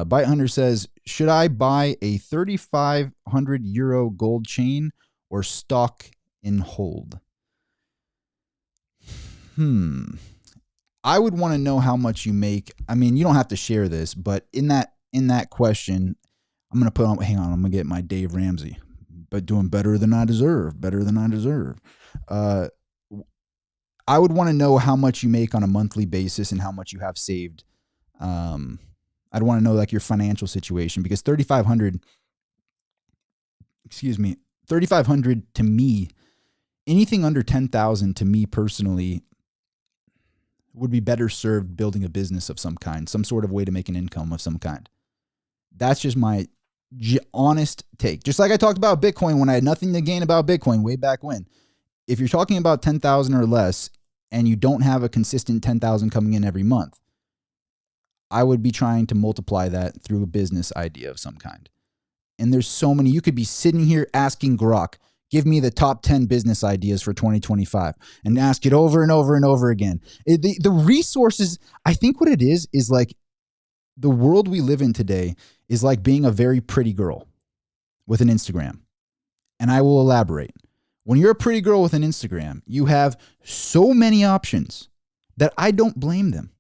Bite Hunter says, should I buy a 3,500 euro gold chain or stock and hold? I would want to know how much you make. I mean, you don't have to share this, but in that question, I'm going to put on, hang on, I'm going to get my Dave Ramsey, but doing better than I deserve. I would want to know how much you make on a monthly basis and how much you have saved. I'd want to know like your financial situation, because 3,500 to me, anything under 10,000 to me personally would be better served building a business of some kind, some sort of way to make an income of some kind. That's just my honest take. Just like I talked about Bitcoin when I had nothing to gain about Bitcoin way back when. if you're talking about 10,000 or less and you don't have a consistent 10,000 coming in every month, I would be trying to multiply that through a business idea of some kind. And there's so many. You could be sitting here asking Grok, give me the top 10 business ideas for 2025, and ask it over and over and over again. The resources, I think what it is like the world we live in today is like being a very pretty girl with an Instagram. And I will elaborate. When you're a pretty girl with an Instagram, you have so many options that I don't blame them.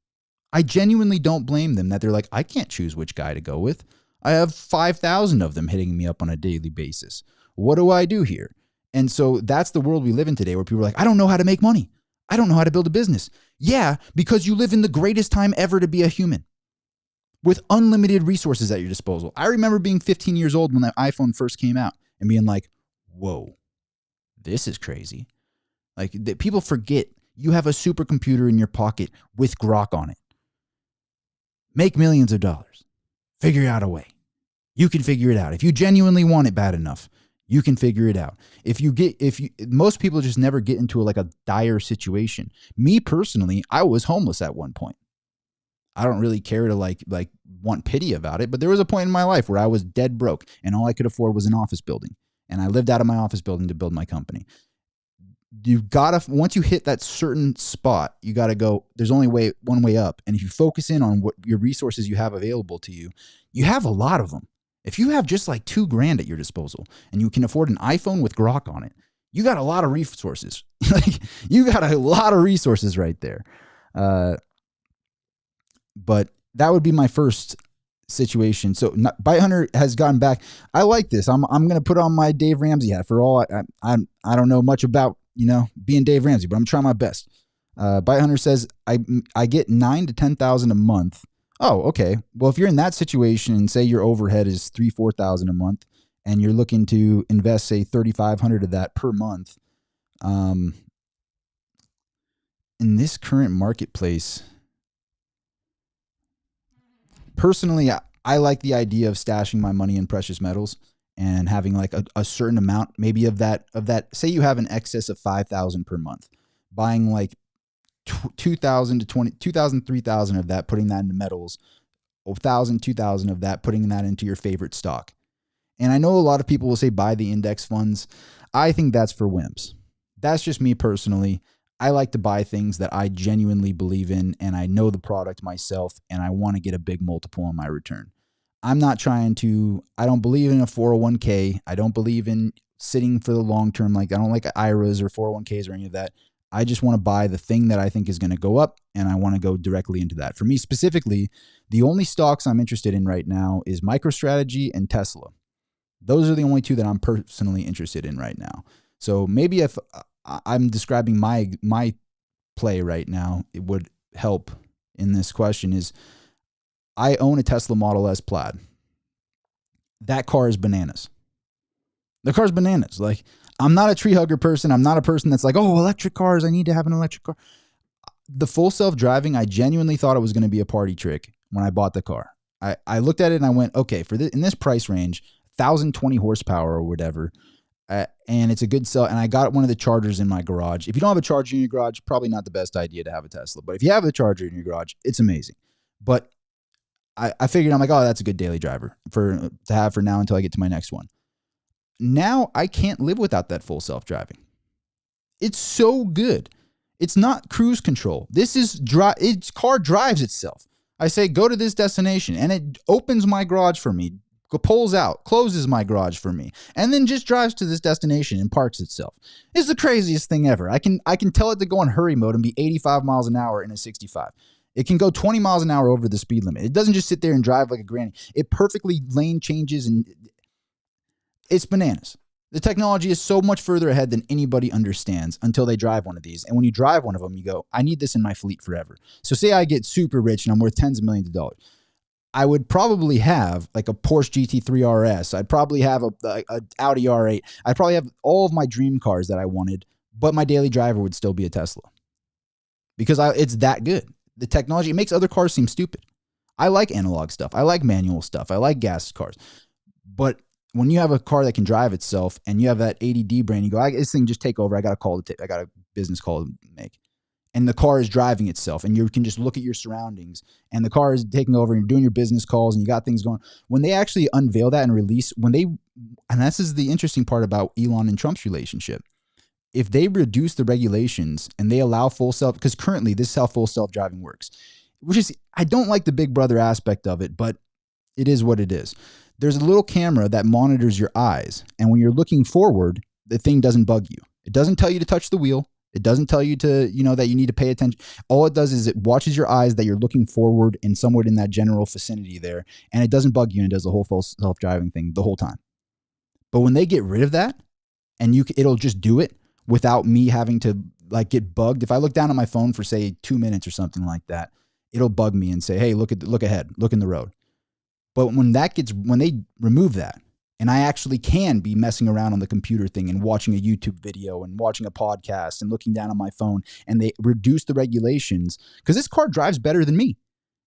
I genuinely don't blame them that they're like, I can't choose which guy to go with. I have 5,000 of them hitting me up on a daily basis. What do I do here? And so that's the world we live in today, where people are like, I don't know how to make money. I don't know how to build a business. Yeah, because you live in the greatest time ever to be a human with unlimited resources at your disposal. I remember being 15 years old when the iPhone first came out and being like, whoa, this is crazy. Like, people forget you have a supercomputer in your pocket with Grok on it. Make millions of dollars. Figure out a way. You can figure it out. If you genuinely want it bad enough, you can figure it out. Most people just never get into a dire situation. Me personally, I was homeless at one point. I don't really care to like want pity about it, but there was a point in my life where I was dead broke and all I could afford was an office building. And I lived out of my office building to build my company. Once you hit that certain spot, you got to go, there's only one way up. And if you focus in on what your resources you have available to you, you have a lot of them. If you have just like $2,000 at your disposal and you can afford an iPhone with Grok on it, you got a lot of resources. Like, you got a lot of resources right there. But that would be my first situation. So Bite Hunter has gotten back. I like this. I'm going to put on my Dave Ramsey hat. For all I don't know much about, being Dave Ramsey, but I'm trying my best. Bite Hunter says I get 9,000 to 10,000 a month. Oh, okay. Well, if you're in that situation and say your overhead is 3,000 to 4,000 a month, and you're looking to invest, say, 3,500 of that per month, in this current marketplace, personally, I like the idea of stashing my money in precious metals and having like a certain amount, maybe of that, say you have an excess of 5,000 per month, buying like 2,000 to 2,000, 3,000 of that, putting that into metals, 1,000, 2,000 of that, putting that into your favorite stock. And I know a lot of people will say buy the index funds. I think that's for wimps. That's just me personally. I like to buy things that I genuinely believe in and I know the product myself and I want to get a big multiple on my return. I don't believe in a 401k. I don't believe in sitting for the long term. Like, I don't like IRAs or 401ks or any of that. I just want to buy the thing that I think is going to go up and I want to go directly into that. For me specifically, the only stocks I'm interested in right now is MicroStrategy and Tesla. Those are the only two that I'm personally interested in right now. So maybe if I'm describing my play right now, it would help in this question is I own a Tesla Model S Plaid. That car is bananas. The car's bananas. Like, I'm not a tree hugger person. I'm not a person that's like, oh, electric cars, I need to have an electric car. The full self-driving, I genuinely thought it was going to be a party trick when I bought the car. I looked at it and I went, okay, in this price range, 1,020 horsepower or whatever, and it's a good sell. And I got one of the chargers in my garage. If you don't have a charger in your garage, probably not the best idea to have a Tesla. But if you have a charger in your garage, it's amazing. But I figured, I'm like, oh, that's a good daily driver to have for now until I get to my next one. Now I can't live without that full self-driving. It's so good. It's not cruise control. This is its car drives itself. I say, go to this destination, and it opens my garage for me, pulls out, closes my garage for me, and then just drives to this destination and parks itself. It's the craziest thing ever. I can tell it to go on hurry mode and be 85 miles an hour in a 65. It can go 20 miles an hour over the speed limit. It doesn't just sit there and drive like a granny. It perfectly lane changes, and it's bananas. The technology is so much further ahead than anybody understands until they drive one of these. And when you drive one of them, you go, I need this in my fleet forever. So say I get super rich and I'm worth tens of millions of dollars. I would probably have like a Porsche GT3 RS. I'd probably have a Audi R8. I'd probably have all of my dream cars that I wanted, but my daily driver would still be a Tesla because it's that good. The technology, it makes other cars seem stupid. I like analog stuff. I like manual stuff. I like gas cars. But when you have a car that can drive itself and you have that ADD brain, you go, this thing just take over. I got a business call to make. And the car is driving itself and you can just look at your surroundings and the car is taking over and you're doing your business calls and you got things going. When they actually unveil that and release, and this is the interesting part about Elon and Trump's relationship. If they reduce the regulations and they allow full self, because currently this is how full self-driving works, which is, I don't like the big brother aspect of it, but it is what it is. There's a little camera that monitors your eyes. And when you're looking forward, the thing doesn't bug you. It doesn't tell you to touch the wheel. It doesn't tell you to, that you need to pay attention. All it does is it watches your eyes that you're looking forward and somewhat in that general vicinity there. And it doesn't bug you and it does the whole full self-driving thing the whole time. But when they get rid of that and it'll just do it without me having to like get bugged. If I look down at my phone for say 2 minutes or something like that, it'll bug me and say, hey, look ahead, look in the road. But when they remove that, and I actually can be messing around on the computer thing and watching a YouTube video and watching a podcast and looking down on my phone, and they reduce the regulations, because this car drives better than me.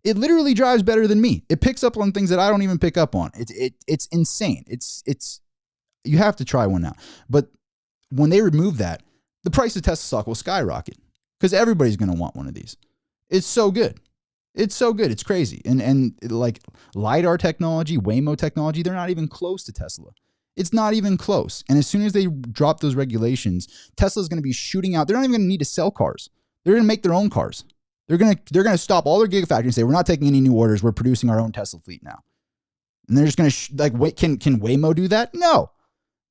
It literally drives better than me. It picks up on things that I don't even pick up on. It's insane. It's you have to try one now. But when they remove that, the price of Tesla stock will skyrocket because everybody's going to want one of these. It's so good. It's so good. It's crazy. And like LiDAR technology, Waymo technology, they're not even close to Tesla. It's not even close. And as soon as they drop those regulations, Tesla's going to be shooting out. They're not even going to need to sell cars. They're going to make their own cars. They're going to stop all their gigafactories and say, we're not taking any new orders. We're producing our own Tesla fleet now. And they're just going to can Waymo do that? No.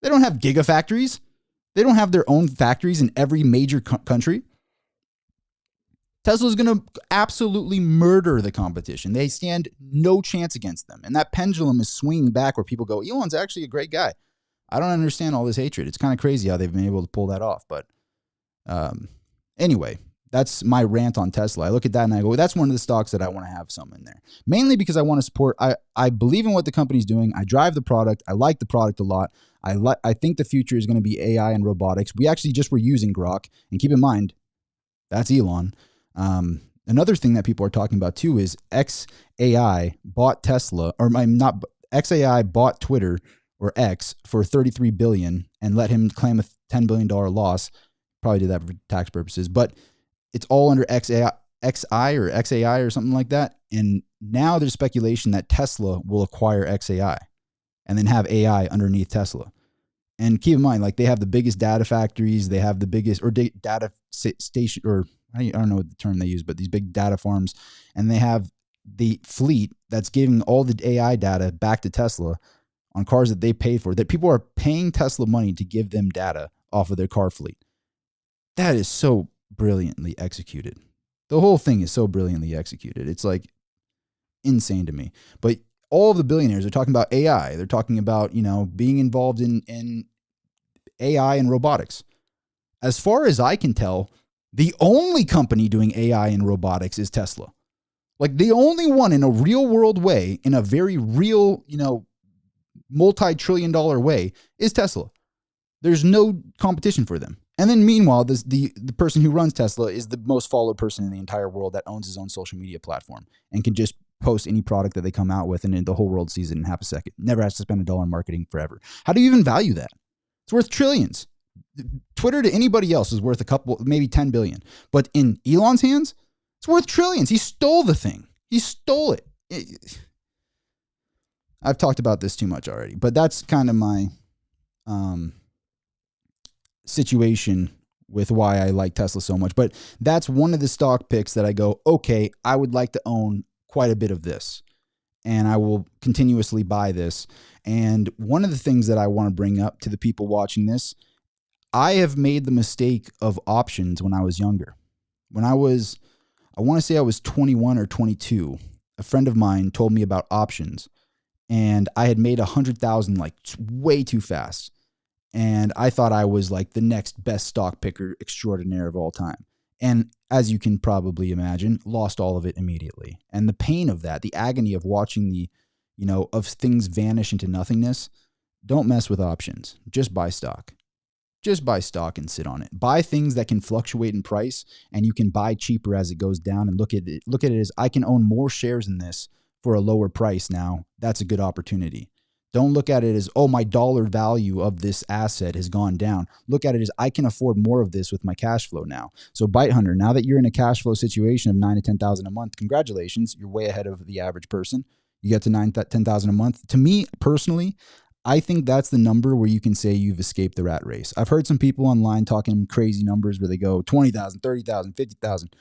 They don't have gigafactories. They don't have their own factories in every major country. Tesla's going to absolutely murder the competition. They stand no chance against them. And that pendulum is swinging back where people go, Elon's actually a great guy. I don't understand all this hatred. It's kind of crazy how they've been able to pull that off. But anyway, that's my rant on Tesla. I look at that and I go, that's one of the stocks that I want to have some in there. Mainly because I want to support, I believe in what the company's doing. I drive the product. I like the product a lot. I think the future is going to be AI and robotics. We actually just were using Grok. And keep in mind, that's Elon. Another thing that people are talking about too is XAI bought Tesla, or not XAI bought Twitter or X for $33 billion and let him claim a $10 billion loss. Probably did that for tax purposes, but it's all under XI or XAI or something like that. And now there's speculation that Tesla will acquire XAI and then have AI underneath Tesla. And keep in mind, like they have the biggest data factories, they have the biggest data station, or I don't know what the term they use, but these big data farms, and they have the fleet that's giving all the AI data back to Tesla on cars that they paid for, that people are paying Tesla money to give them data off of their car fleet. That is so brilliantly executed. The whole thing is so brilliantly executed. It's like insane to me. But all of the billionaires are talking about AI. They're talking about, being involved in AI and robotics. As far as I can tell, the only company doing AI and robotics is Tesla. Like the only one in a real world way, in a very real, multi-trillion-dollar way is Tesla. There's no competition for them. And then meanwhile, the person who runs Tesla is the most followed person in the entire world that owns his own social media platform and can just post any product that they come out with and the whole world sees it in half a second. Never has to spend $1 on marketing forever. How do you even value that? It's worth trillions. Twitter to anybody else is worth a couple, maybe 10 billion. But in Elon's hands, it's worth trillions. He stole the thing. He stole it. I've talked about this too much already, but that's kind of my situation with why I like Tesla so much. But that's one of the stock picks that I go, okay, I would like to own quite a bit of this. And I will continuously buy this. And one of the things that I want to bring up to the people watching this, I have made the mistake of options when I was younger. When I want to say I was 21 or 22, a friend of mine told me about options. And I had made 100,000 like way too fast. And I thought I was like the next best stock picker extraordinaire of all time. And as you can probably imagine, lost all of it immediately. And the pain of that, the agony of watching of things vanish into nothingness, don't mess with options. Just buy stock. Just buy stock and sit on it. Buy things that can fluctuate in price and you can buy cheaper as it goes down, and look at it as I can own more shares in this for a lower price now. That's a good opportunity. Don't look at it as, oh, my dollar value of this asset has gone down. Look at it as, I can afford more of this with my cash flow now. So Byte Hunter, now that you're in a cash flow situation of $9,000 to $10,000 a month, congratulations. You're way ahead of the average person. You get to $9,000 to $10,000 a month. To me, personally, I think that's the number where you can say you've escaped the rat race. I've heard some people online talking crazy numbers where they go 20,000, 30,000, 50,000.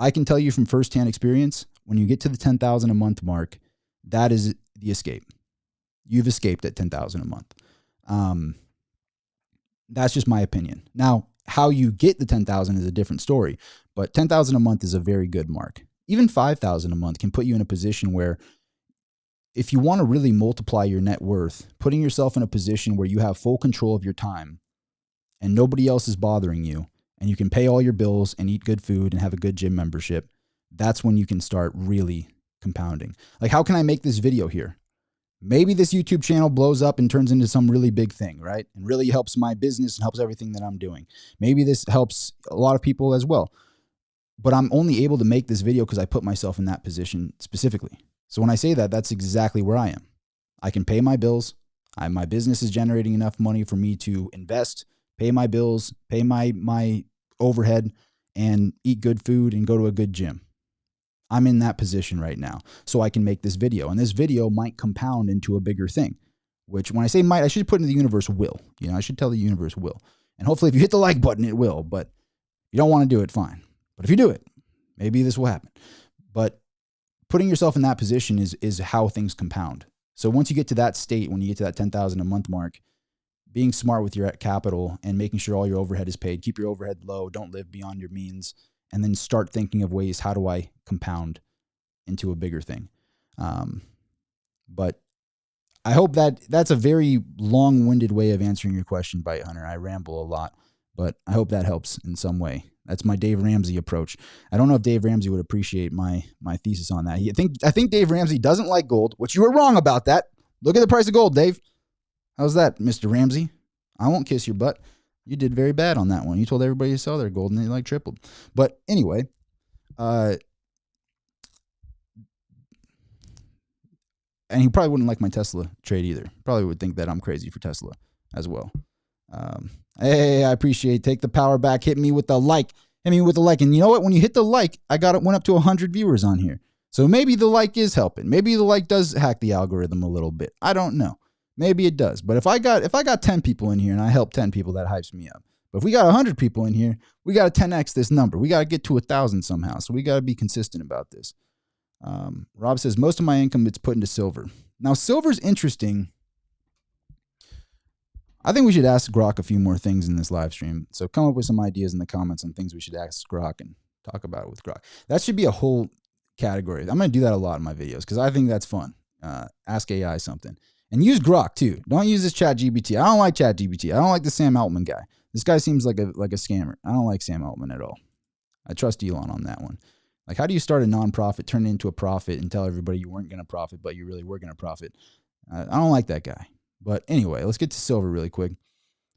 I can tell you from firsthand experience, when you get to the 10,000 a month mark, that is the escape. You've escaped at 10,000 a month. That's just my opinion. Now, how you get the 10,000 is a different story, but 10,000 a month is a very good mark. Even 5,000 a month can put you in a position where, if you want to really multiply your net worth, putting yourself in a position where you have full control of your time and nobody else is bothering you, and you can pay all your bills and eat good food and have a good gym membership, that's when you can start really compounding. Like, how can I make this video here? Maybe this YouTube channel blows up and turns into some really big thing, right? And really helps my business and helps everything that I'm doing. Maybe this helps a lot of people as well. But I'm only able to make this video because I put myself in that position specifically. So when I say that, that's exactly where I am. I can pay my bills. My business is generating enough money for me to invest, pay my bills, pay my overhead, and eat good food and go to a good gym. I'm in that position right now, so I can make this video. And this video might compound into a bigger thing, which when I say might, I should put in the universe will. You know, I should tell the universe will. And hopefully if you hit the like button, it will. But if you don't want to do it, fine. But if you do it, maybe this will happen. But putting yourself in that position is how things compound. So once you get to that state, when you get to that 10,000 a month mark, being smart with your capital and making sure all your overhead is paid, keep your overhead low, don't live beyond your means, and then start thinking of ways, how do I compound into a bigger thing? But I hope that's a very long-winded way of answering your question, Byte Hunter. I ramble a lot, but I hope that helps in some way. That's my Dave Ramsey approach. I don't know if Dave Ramsey would appreciate my thesis on that. I think Dave Ramsey doesn't like gold, which you were wrong about that. Look at the price of gold, Dave. How's that, Mr. Ramsey? I won't kiss your butt. You did very bad on that one. You told everybody to sell their gold and they like tripled. But anyway, and he probably wouldn't like my Tesla trade either. Probably would think that I'm crazy for Tesla as well. Hey, I appreciate it. Take the power back. Hit me with the like. Hit me with the like. And you know what? When you hit the like, went up to 100 viewers on here. So maybe the like is helping. Maybe the like does hack the algorithm a little bit. I don't know. Maybe it does. But if I got 10 people in here and I help 10 people, that hypes me up. But if we got 100 people in here, we got to 10x this number. We got to get to 1,000 somehow. So we got to be consistent about this. Rob says, most of my income is put into silver. Now, silver's interesting. I think we should ask Grok a few more things in this live stream. So come up with some ideas in the comments on things we should ask Grok and talk about it with Grok. That should be a whole category. I'm going to do that a lot in my videos because I think that's fun. Ask AI something. And use Grok too. Don't use this ChatGPT. I don't like ChatGPT. I don't like the Sam Altman guy. This guy seems like a scammer. I don't like Sam Altman at all. I trust Elon on that one. Like, how do you start a nonprofit, turn it into a profit, and tell everybody you weren't going to profit, but you really were going to profit? I don't like that guy. But anyway, let's get to silver really quick.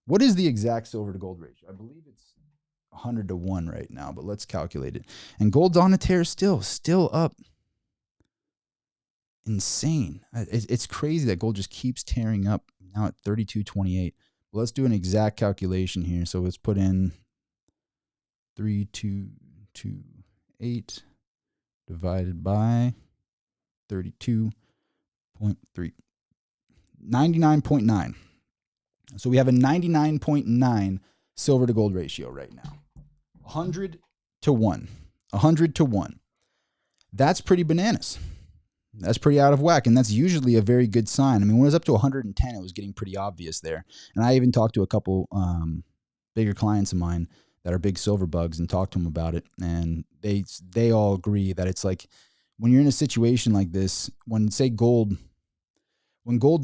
What is the exact silver to gold ratio? I believe it's 100 to 1 right now, but let's calculate it. And gold's on a tear still up. Insane. It's crazy that gold just keeps tearing up now at 32.28. Well, let's do an exact calculation here. So let's put in 3228 divided by 32.3. 99.9. So we have a 99.9 silver to gold ratio right now. 100 to 1. 100 to 1. That's pretty bananas. That's pretty out of whack, and that's usually a very good sign. I mean, when it was up to 110, it was getting pretty obvious there. And I even talked to a couple bigger clients of mine that are big silver bugs and talked to them about it, and they all agree that it's like when you're in a situation like this, when gold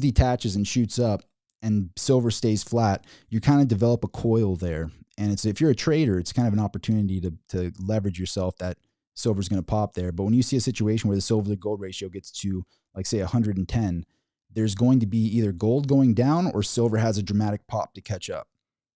detaches and shoots up and silver stays flat, you kind of develop a coil there. And if you're a trader, it's kind of an opportunity to leverage yourself that silver's going to pop there. But when you see a situation where the silver to gold ratio gets to, like, say 110, there's going to be either gold going down or silver has a dramatic pop to catch up.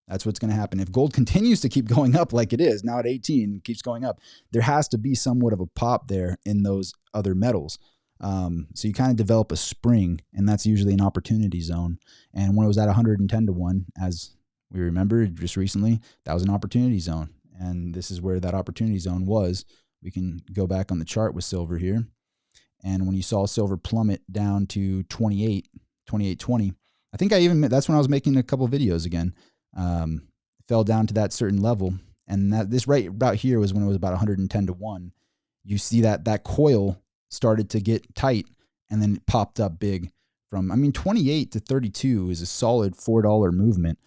That's what's going to happen. If gold continues to keep going up like it is now at 18, keeps going up, there has to be somewhat of a pop there in those other metals. So you kind of develop a spring, and that's usually an opportunity zone. And when it was at 110 to 1, as we remember just recently, that was an opportunity zone. And this is where that opportunity zone was. We can go back on the chart with silver here. And when you saw silver plummet down to 28.20, I think that's when I was making a couple videos again. Fell down to that certain level. And this right about here was when it was about 110 to 1. You see that coil started to get tight, and then it popped up big from, 28 to 32 is a solid $4 movement.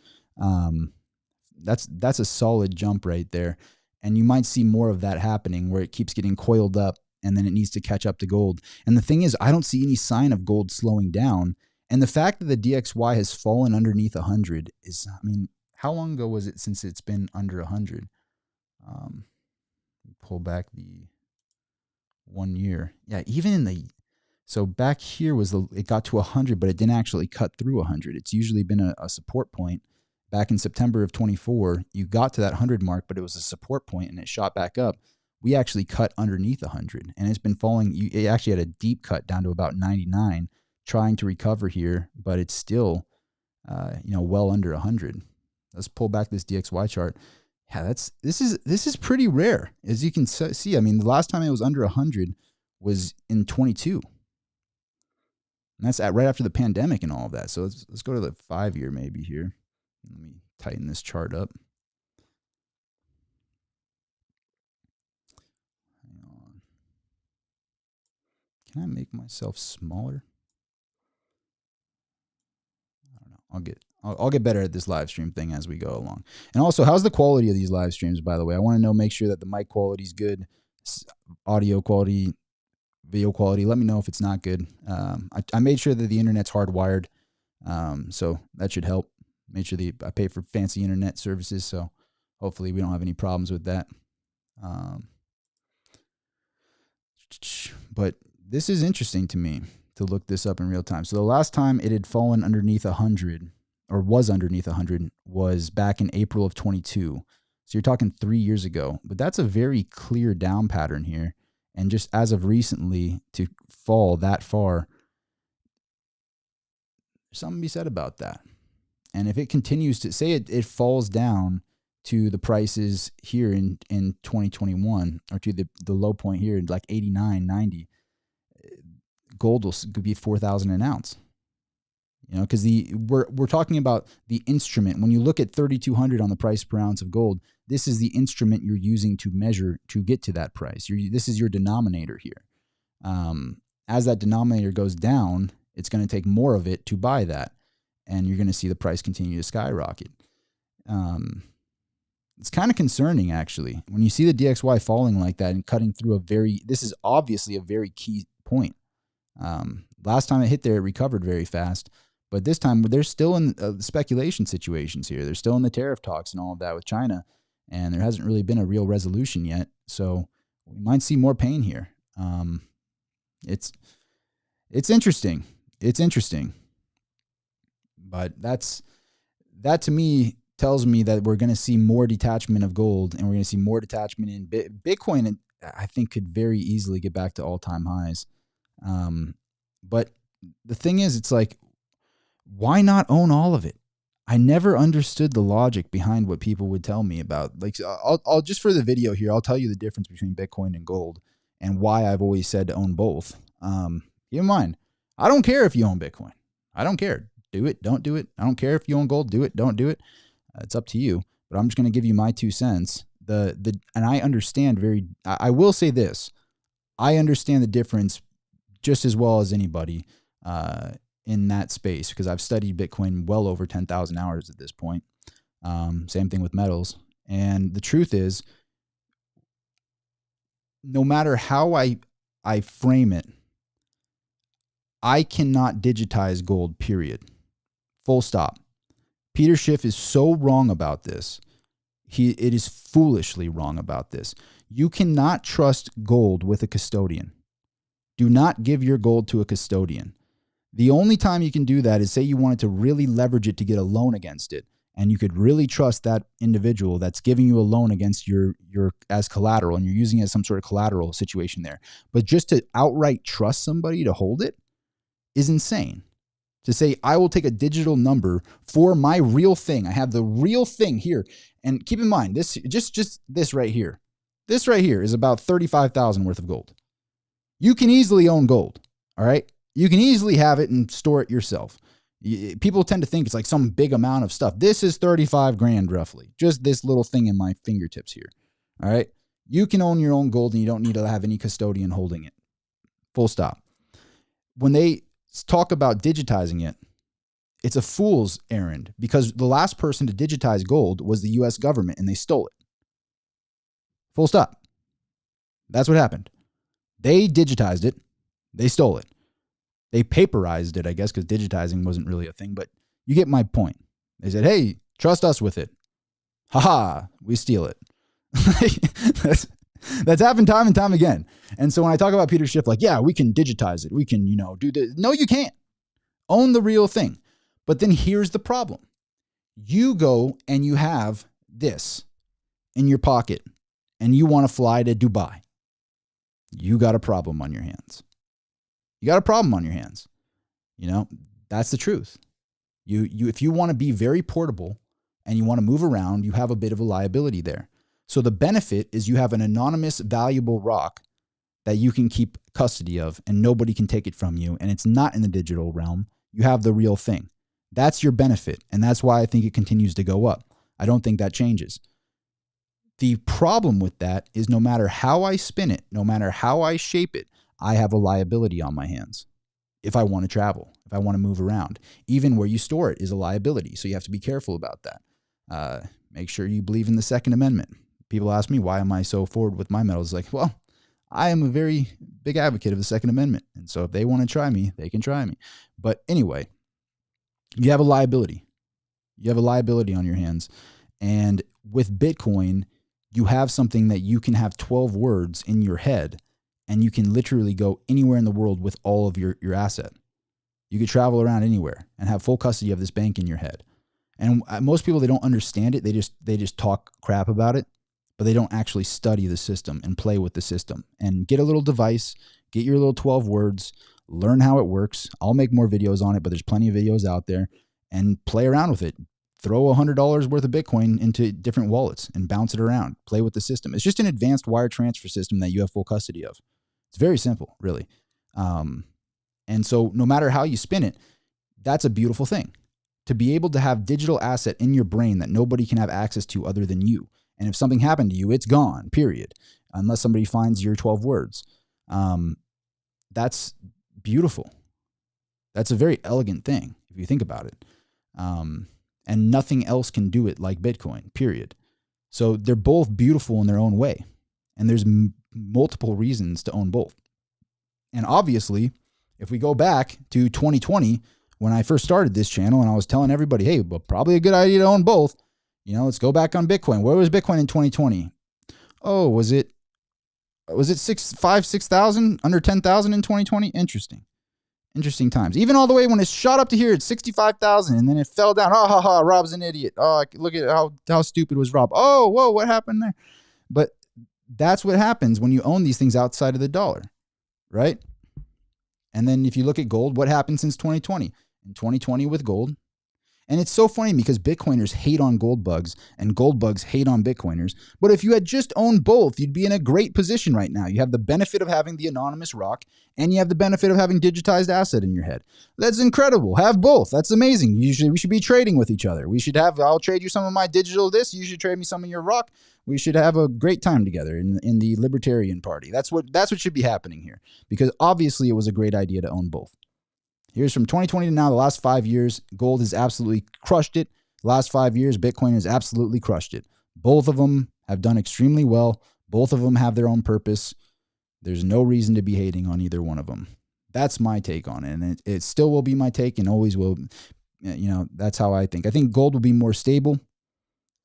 That's a solid jump right there. And you might see more of that happening where it keeps getting coiled up and then it needs to catch up to gold. And the thing is, I don't see any sign of gold slowing down. And the fact that the DXY has fallen underneath 100 is, how long ago was it since it's been under 100? Pull back the 1 year. Yeah, even so back here it got to 100, but it didn't actually cut through 100. It's usually been a support point. Back in September of 24, you got to that 100 mark, but it was a support point and it shot back up. We actually cut underneath 100, and it's been falling. It actually had a deep cut down to about 99, trying to recover here, but it's still, well under 100. Let's pull back this DXY chart. Yeah, this is pretty rare, as you can see. The last time it was under 100 was in 22, and that's right after the pandemic and all of that. So let's go to the 5-year maybe here. Let me tighten this chart up. Hang on. Can I make myself smaller? I don't know. I'll get better at this live stream thing as we go along. And also, how's the quality of these live streams, by the way? I want to make sure that the mic quality is good, audio quality, video quality. Let me know if it's not good. I made sure that the internet's hardwired, so that should help. Made sure I pay for fancy internet services, so hopefully we don't have any problems with that. But this is interesting to me to look this up in real time. So the last time it had fallen underneath 100, or was underneath 100, was back in April of 22. So you're talking 3 years ago. But that's a very clear down pattern here. And just as of recently, to fall that far, there's something to be said about that. And if it continues to, say it falls down to the prices here in 2021, or to the low point here, like 89, 90, gold could be 4,000 an ounce. Because we're talking about the instrument. When you look at 3,200 on the price per ounce of gold, this is the instrument you're using to measure to get to that price. This is your denominator here. As that denominator goes down, it's going to take more of it to buy that, and you're going to see the price continue to skyrocket. It's kind of concerning, actually, when you see the DXY falling like that and cutting through this is obviously a very key point. Last time it hit there, it recovered very fast. But this time, they're still in speculation situations here. They're still in the tariff talks and all of that with China, and there hasn't really been a real resolution yet. So we might see more pain here. It's interesting. It's interesting. But that to me tells me that we're going to see more detachment of gold, and we're going to see more detachment in Bitcoin. And I think could very easily get back to all-time highs. But the thing is, it's like, why not own all of it? I never understood the logic behind what people would tell me about. Like, I'll just for the video here, I'll tell you the difference between Bitcoin and gold and why I've always said to own both. Keep in mind, I don't care if you own Bitcoin. I don't care. Do it, don't do it. I don't care if you own gold. Do it, don't do it. It's up to you. But I'm just going to give you my 2 cents. And I understand I will say this. I understand the difference just as well as anybody in that space, because I've studied Bitcoin well over 10,000 hours at this point. Same thing with metals. And the truth is, no matter how I frame it, I cannot digitize gold, period. Full stop. Peter Schiff is so wrong about this. It is foolishly wrong about this. You cannot trust gold with a custodian. Do not give your gold to a custodian. The only time you can do that is say you wanted to really leverage it to get a loan against it. and you could really trust that individual that's giving you a loan against your as collateral, and you're using it as some sort of collateral situation there. But just to outright trust somebody to hold it is insane. To say, I will take a digital number for my real thing. I have the real thing here. And keep in mind, this just this right here. This right here is about $35,000 worth of gold. You can easily own gold, all right? You can easily have it and store it yourself. People tend to think it's like some big amount of stuff. This is 35 grand roughly. Just this little thing in my fingertips here, all right? You can own your own gold and you don't need to have any custodian holding it. Full stop. When they talk about digitizing it, it's a fool's errand because the last person to digitize gold was the US government and they stole it. Full stop. That's what happened. They digitized it. They stole it. They paperized it, I guess, because digitizing wasn't really a thing, but you get my point. They said, hey, trust us with it. Haha, we steal it. That's happened time and time again. And so when I talk about Peter Schiff, like, yeah, we can digitize it. We can, do this. No, you can't. Own the real thing. But then here's the problem. You go and you have this in your pocket and you want to fly to Dubai. You got a problem on your hands. You got a problem on your hands. That's the truth. If you want to be very portable and you want to move around, you have a bit of a liability there. So the benefit is you have an anonymous, valuable rock that you can keep custody of and nobody can take it from you. And it's not in the digital realm. You have the real thing. That's your benefit. And that's why I think it continues to go up. I don't think that changes. The problem with that is no matter how I spin it, no matter how I shape it, I have a liability on my hands. If I want to travel, if I want to move around, even where you store it is a liability. So you have to be careful about that. Make sure you believe in the Second Amendment. People ask me, why am I so forward with my metals? Like, well, I am a very big advocate of the Second Amendment. And so if they want to try me, they can try me. But anyway, you have a liability. You have a liability on your hands. And with Bitcoin, you have something that you can have 12 words in your head and you can literally go anywhere in the world with all of your asset. You could travel around anywhere and have full custody of this bank in your head. And most people, they don't understand it. They just talk crap about it, but they don't actually study the system and play with the system and get a little device, get your little 12 words, learn how it works. I'll make more videos on it, but there's plenty of videos out there, and play around with it. Throw $100 worth of Bitcoin into different wallets and bounce it around. Play with the system. It's just an advanced wire transfer system that you have full custody of. It's very simple, really. And so no matter how you spin it, that's a beautiful thing. To be able to have digital asset in your brain that nobody can have access to other than you. And if something happened to you, it's gone, period. Unless somebody finds your 12 words. That's beautiful. That's a very elegant thing, if you think about it. And nothing else can do it like Bitcoin, period. So they're both beautiful in their own way. And there's multiple reasons to own both. And obviously, if we go back to 2020, when I first started this channel and I was telling everybody, hey, well, probably a good idea to own both. Let's go back on Bitcoin. Where was Bitcoin in 2020? Oh, was it 6,000, under 10,000 in 2020? Interesting times. Even all the way when it shot up to here at 65,000 and then it fell down. Oh, ha, ha, Rob's an idiot. Oh, look at how stupid was Rob. Oh, whoa, what happened there? But that's what happens when you own these things outside of the dollar, right? And then if you look at gold, what happened since 2020? In 2020 with gold. And it's so funny because Bitcoiners hate on gold bugs and gold bugs hate on Bitcoiners. But if you had just owned both, you'd be in a great position right now. You have the benefit of having the anonymous rock and you have the benefit of having digitized asset in your head. That's incredible. Have both. That's amazing. We should be trading with each other. I'll trade you some of my digital this. You should trade me some of your rock. We should have a great time together in the Libertarian Party. That's what should be happening here, because obviously it was a great idea to own both. Here's from 2020 to now, the last 5 years, gold has absolutely crushed it. The last 5 years, Bitcoin has absolutely crushed it. Both of them have done extremely well. Both of them have their own purpose. There's no reason to be hating on either one of them. That's my take on it. And it still will be my take and always will. That's how I think. I think gold will be more stable.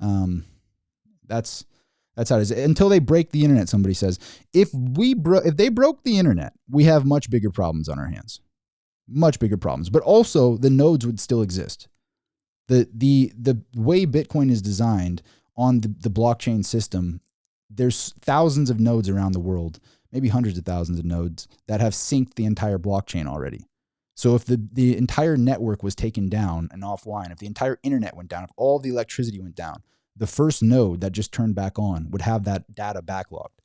That's how it is. Until they break the internet, somebody says. If they broke the internet, we have much bigger problems on our hands. Much bigger problems. But also, the nodes would still exist. The way Bitcoin is designed on the blockchain system, there's thousands of nodes around the world, maybe hundreds of thousands of nodes that have synced the entire blockchain already. So if the entire network was taken down and offline, if the entire internet went down, if all the electricity went down, the first node that just turned back on would have that data backlogged,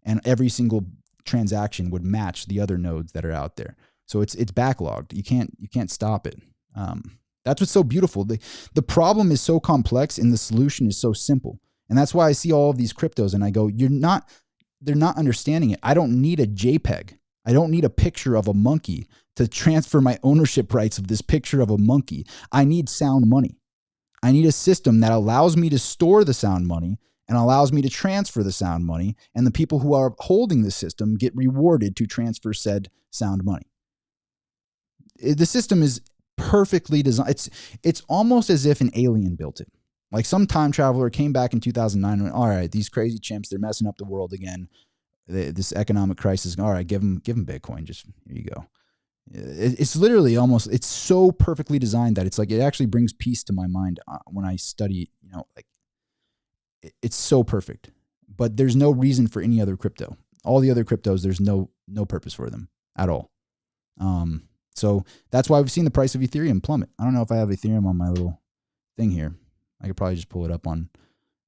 and every single transaction would match the other nodes that are out there. So it's backlogged. You can't stop it. That's what's so beautiful. The problem is so complex and the solution is so simple. And that's why I see all of these cryptos and I go, they're not understanding it. I don't need a JPEG. I don't need a picture of a monkey to transfer my ownership rights of this picture of a monkey. I need sound money. I need a system that allows me to store the sound money and allows me to transfer the sound money. And the people who are holding the system get rewarded to transfer said sound money. The system is perfectly designed. It's almost as if an alien built it. Like some time traveler came back in 2009 and went, all right, these crazy chimps, they're messing up the world again. This economic crisis, all right, give them Bitcoin. Just here you go. It's literally almost, it's so perfectly designed that it's like, it actually brings peace to my mind when I study, like it's so perfect, but there's no reason for any other crypto. All the other cryptos, there's no purpose for them at all. So that's why we've seen the price of Ethereum plummet. I don't know if I have Ethereum on my little thing here. I could probably just pull it up on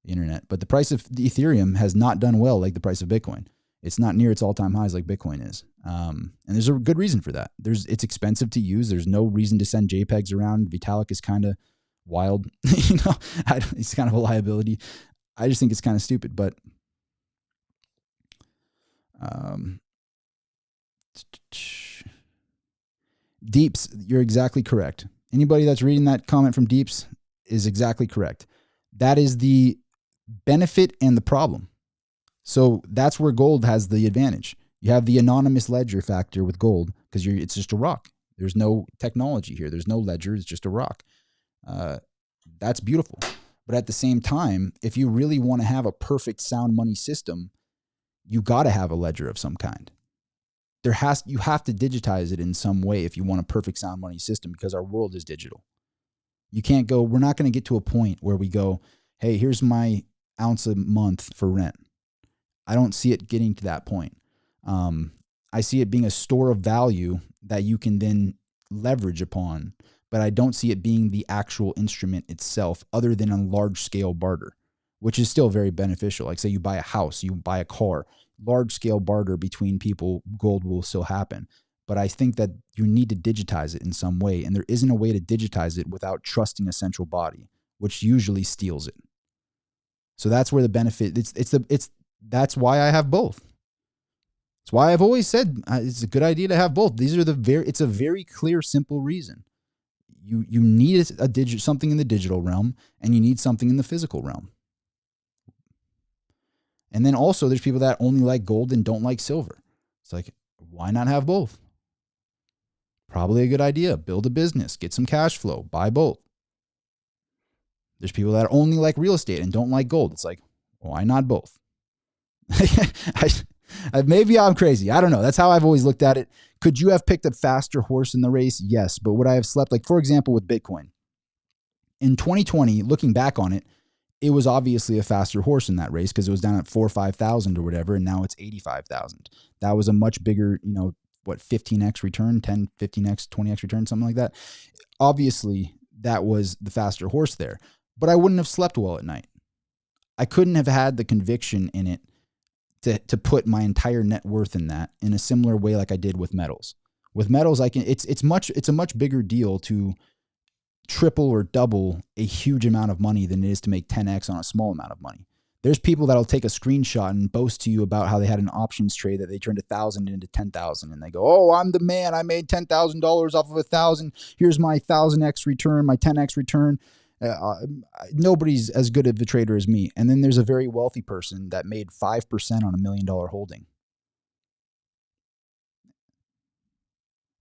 the internet, but the price of the Ethereum has not done well like the price of Bitcoin. It's not near its all-time highs like Bitcoin is. And there's a good reason for that. It's expensive to use. There's no reason to send JPEGs around. Vitalik is kind of wild. It's kind of a liability. I just think it's kind of stupid, but Deeps, you're exactly correct. Anybody that's reading that comment from Deeps is exactly correct. That is the benefit and the problem. So that's where gold has the advantage. You have the anonymous ledger factor with gold because it's just a rock. There's no technology here. There's no ledger. It's just a rock. That's beautiful. But at the same time, if you really want to have a perfect sound money system, you got to have a ledger of some kind. You have to digitize it in some way if you want a perfect sound money system because our world is digital. You can't go, we're not going to get to a point where we go, hey, here's my ounce a month for rent. I don't see it getting to that point. I see it being a store of value that you can then leverage upon, but I don't see it being the actual instrument itself other than a large scale barter, which is still very beneficial. Like say you buy a house, you buy a car, large scale barter between people, gold will still happen. But I think that you need to digitize it in some way. And there isn't a way to digitize it without trusting a central body, which usually steals it. So that's where the benefit, that's why I have both. It's why I've always said it's a good idea to have both. It's a very clear, simple reason. You need something in the digital realm and you need something in the physical realm. And then also there's people that only like gold and don't like silver. It's like, why not have both? Probably a good idea. Build a business, get some cash flow, buy both. There's people that only like real estate and don't like gold. It's like, why not both? Maybe I'm crazy. I don't know. That's how I've always looked at it. Could you have picked a faster horse in the race? Yes. But would I have slept? Like, for example, with Bitcoin. In 2020, looking back on it, it was obviously a faster horse in that race because it was down at 4,000 or 5,000 or whatever, and now it's 85,000. That was a much bigger, 15x return, 10, 15x, 20x return, something like that. Obviously, that was the faster horse there, but I wouldn't have slept well at night. I couldn't have had the conviction in it to put my entire net worth in that in a similar way like I did with metals. With metals, it's a much bigger deal to triple or double a huge amount of money than it is to make 10x on a small amount of money. There's people that'll take a screenshot and boast to you about how they had an options trade that they turned 1,000 into 10,000, and they go, "Oh, I'm the man. I made $10,000 off of 1,000. Here's my 1,000x return, my 10x return." Nobody's as good of a trader as me. And then there's a very wealthy person that made 5% on $1 million holding.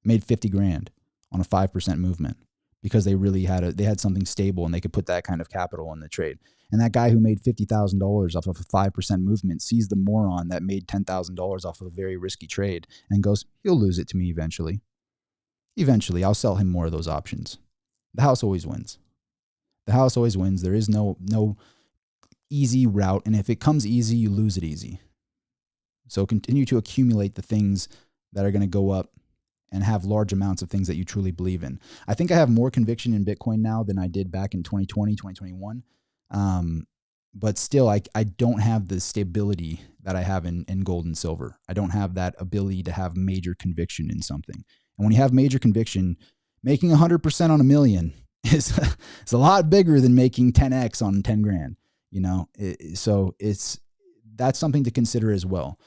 Made 50 grand on a 5% movement because they really had something stable and they could put that kind of capital in the trade. And that guy who made $50,000 off of a 5% movement sees the moron that made $10,000 off of a very risky trade and goes, he'll lose it to me eventually. Eventually, I'll sell him more of those options. The house always wins. The house always wins. There is no easy route. And if it comes easy, you lose it easy. So continue to accumulate the things that are going to go up and have large amounts of things that you truly believe in. I think I have more conviction in Bitcoin now than I did back in 2020, 2021. But still, I don't have the stability that I have in gold and silver. I don't have that ability to have major conviction in something. And when you have major conviction, making 100% on $1 million is a lot bigger than making 10x on 10 grand. So that's something to consider as well.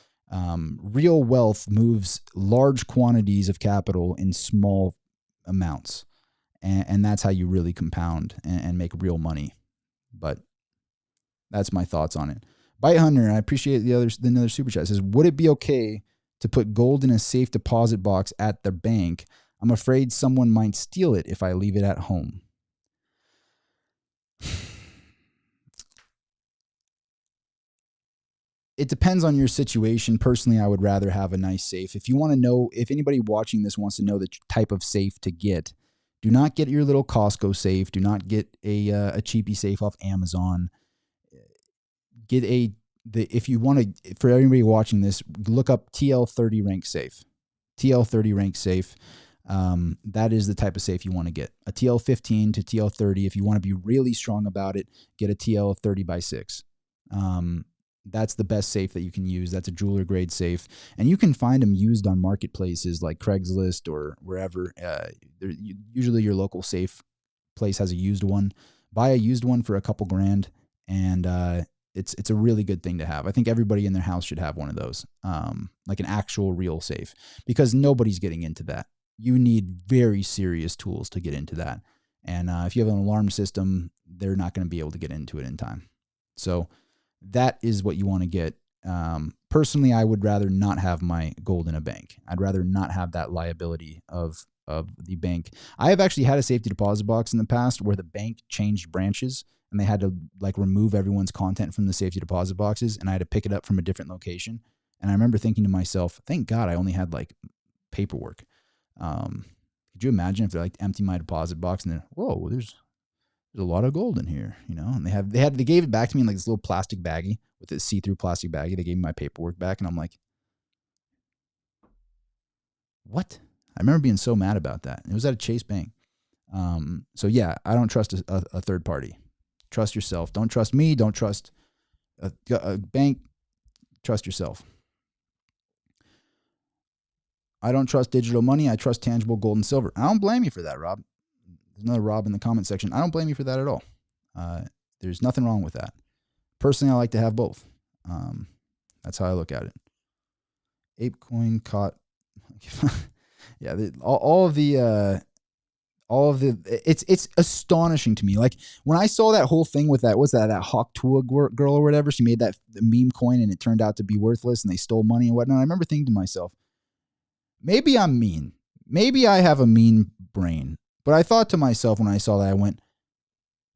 Real wealth moves large quantities of capital in small amounts, and that's how you really compound and make real money. But that's my thoughts on it. Bite Hunter, I appreciate the other super chat. Says, would it be okay to put gold in a safe deposit box at the bank? I'm afraid someone might steal it if I leave it at home. It depends on your situation. Personally, I would rather have a nice safe. If you want to know, if anybody watching this wants to know the type of safe to get, do not get your little Costco safe. Do not get a cheapy safe off Amazon. Get if you want to, for everybody watching this, look up TL30 rank safe. TL30 rank safe. That is the type of safe you want to get. A TL15 to TL30. If you want to be really strong about it, get a TL30 by 6. That's the best safe that you can use. That's a jeweler grade safe. And you can find them used on marketplaces like Craigslist or wherever. Usually your local safe place has a used one. Buy a used one for a couple grand, and it's a really good thing to have. I think everybody in their house should have one of those, like an actual real safe, because nobody's getting into that. You need very serious tools to get into that. And if you have an alarm system, they're not going to be able to get into it in time. So that is what you want to get. Personally, I would rather not have my gold in a bank. I'd rather not have that liability of the bank. I have actually had a safety deposit box in the past where the bank changed branches and they had to like remove everyone's content from the safety deposit boxes, and I had to pick it up from a different location. And I remember thinking to myself, thank God I only had like paperwork. Could you imagine if they're like empty my deposit box and then, whoa, there's a lot of gold in here, and they gave it back to me in like this little plastic baggie with this see-through plastic baggie. They gave me my paperwork back, and I'm like, what? I remember being so mad about that. It was at a Chase Bank. So yeah, I don't trust a third party. Trust yourself. Don't trust me. Don't trust a bank. Trust yourself. I don't trust digital money. I trust tangible gold and silver. I don't blame you for that, Rob. There's another Rob in the comment section. I don't blame you for that at all. There's nothing wrong with that. Personally, I like to have both. That's how I look at it. ApeCoin caught. Yeah, it's astonishing to me. Like when I saw that whole thing with that Hawk Tua girl or whatever, she made that meme coin and it turned out to be worthless and they stole money and whatnot. I remember thinking to myself, maybe I'm mean. Maybe I have a mean brain. But I thought to myself when I saw that, I went,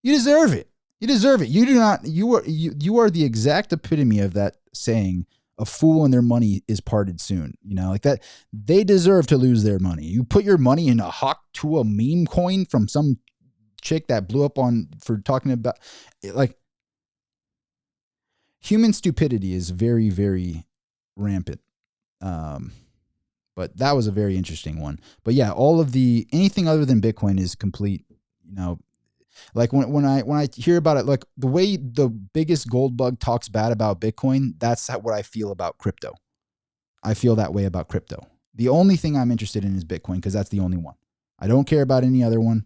you deserve it. You deserve it. You do not, you are the exact epitome of that saying, a fool and their money is parted soon. Like that, they deserve to lose their money. You put your money in a Hawk to a meme coin from some chick that blew up for talking about, like, human stupidity is very, very rampant. But that was a very interesting one. But yeah, anything other than Bitcoin is complete, like when I hear about it, like the way the biggest gold bug talks bad about Bitcoin, that's what I feel about crypto. I feel that way about crypto. The only thing I'm interested in is Bitcoin because that's the only one. I don't care about any other one.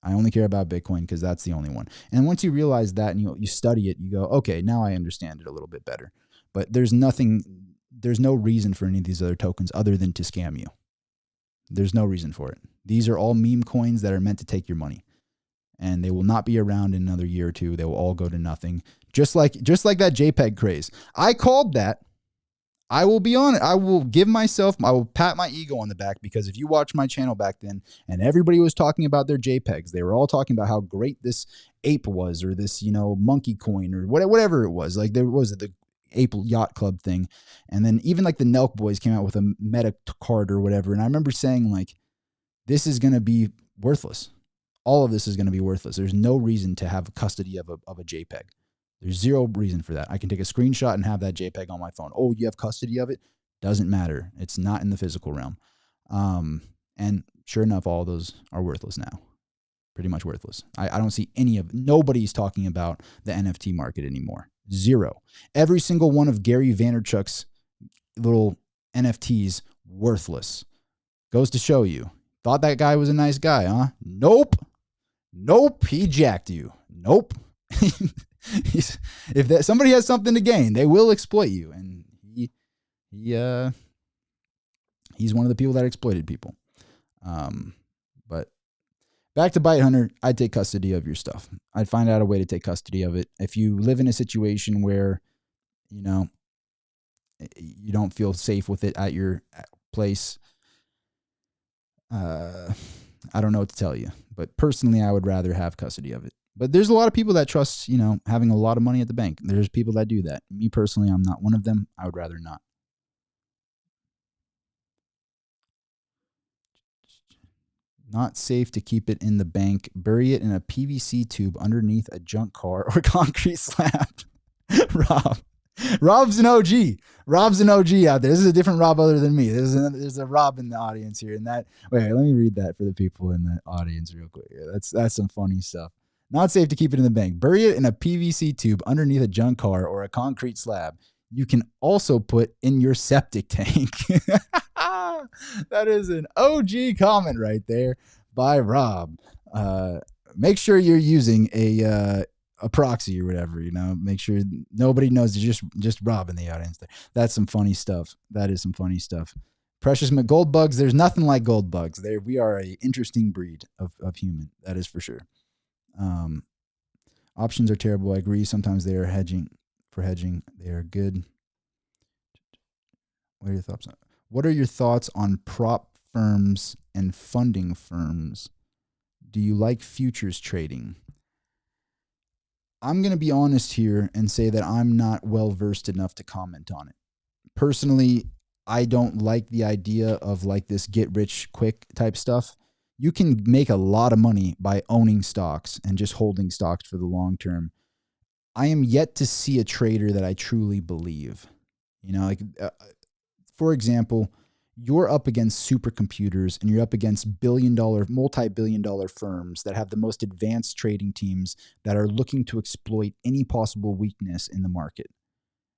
I only care about Bitcoin because that's the only one. And once you realize that and you study it, you go, okay, now I understand it a little bit better. But there's no reason for any of these other tokens other than to scam you. There's no reason for it. These are all meme coins that are meant to take your money. And they will not be around in another year or two. They will all go to nothing. Just like that JPEG craze. I called that. I will be on it. I will pat my ego on the back because if you watch my channel back then and everybody was talking about their JPEGs, they were all talking about how great this ape was or this, monkey coin or whatever it was. Like there was the Ape Yacht Club thing. And then even like the Nelk Boys came out with a meta card or whatever. And I remember saying like, this is going to be worthless. all of this is going to be worthless. There's no reason to have custody of a JPEG. There's zero reason for that. I can take a screenshot and have that JPEG on my phone. Oh, you have custody of it? Doesn't matter. It's not in the physical realm. And sure enough, all those are worthless now. Pretty much worthless. I don't see nobody's talking about the NFT market anymore. Zero. Every single one of Gary Vaynerchuk's little NFTs, worthless. Goes to show you. Thought that guy was a nice guy, huh? Nope. Nope. He jacked you. Nope. If somebody has something to gain, they will exploit you. And he's one of the people that exploited people. But back to Byte Hunter, I'd take custody of your stuff. I'd find out a way to take custody of it. If you live in a situation where, you don't feel safe with it at your place, I don't know what to tell you. But personally, I would rather have custody of it. But there's a lot of people that trust, having a lot of money at the bank. There's people that do that. Me personally, I'm not one of them. I would rather not. Not safe to keep it in the bank. Bury it in a PVC tube underneath a junk car or concrete slab. Rob's an OG. Rob's an OG out there. This is a different Rob other than me. There's a Rob in the audience here. And wait, let me read that for the people in the audience real quick. Yeah, that's some funny stuff. Not safe to keep it in the bank. Bury it in a PVC tube underneath a junk car or a concrete slab. You can also put in your septic tank. That is an OG comment right there by Rob. Make sure you're using a proxy or whatever, make sure nobody knows. It's just Rob in the audience there. That's some funny stuff. That is some funny stuff. Precious gold bugs. There's nothing like gold bugs. We are a interesting breed of human. That is for sure. Options are terrible. I agree. Sometimes they are hedging. They are good. What are your thoughts on? What are your thoughts on prop firms and funding firms? Do you like futures trading? I'm going to be honest here and say that I'm not well versed enough to comment on it. Personally, I don't like the idea of like this get rich quick type stuff. You can make a lot of money by owning stocks and just holding stocks for the long term. I am yet to see a trader that I truly believe. For example, you're up against supercomputers and you're up against multi-billion dollar firms that have the most advanced trading teams that are looking to exploit any possible weakness in the market.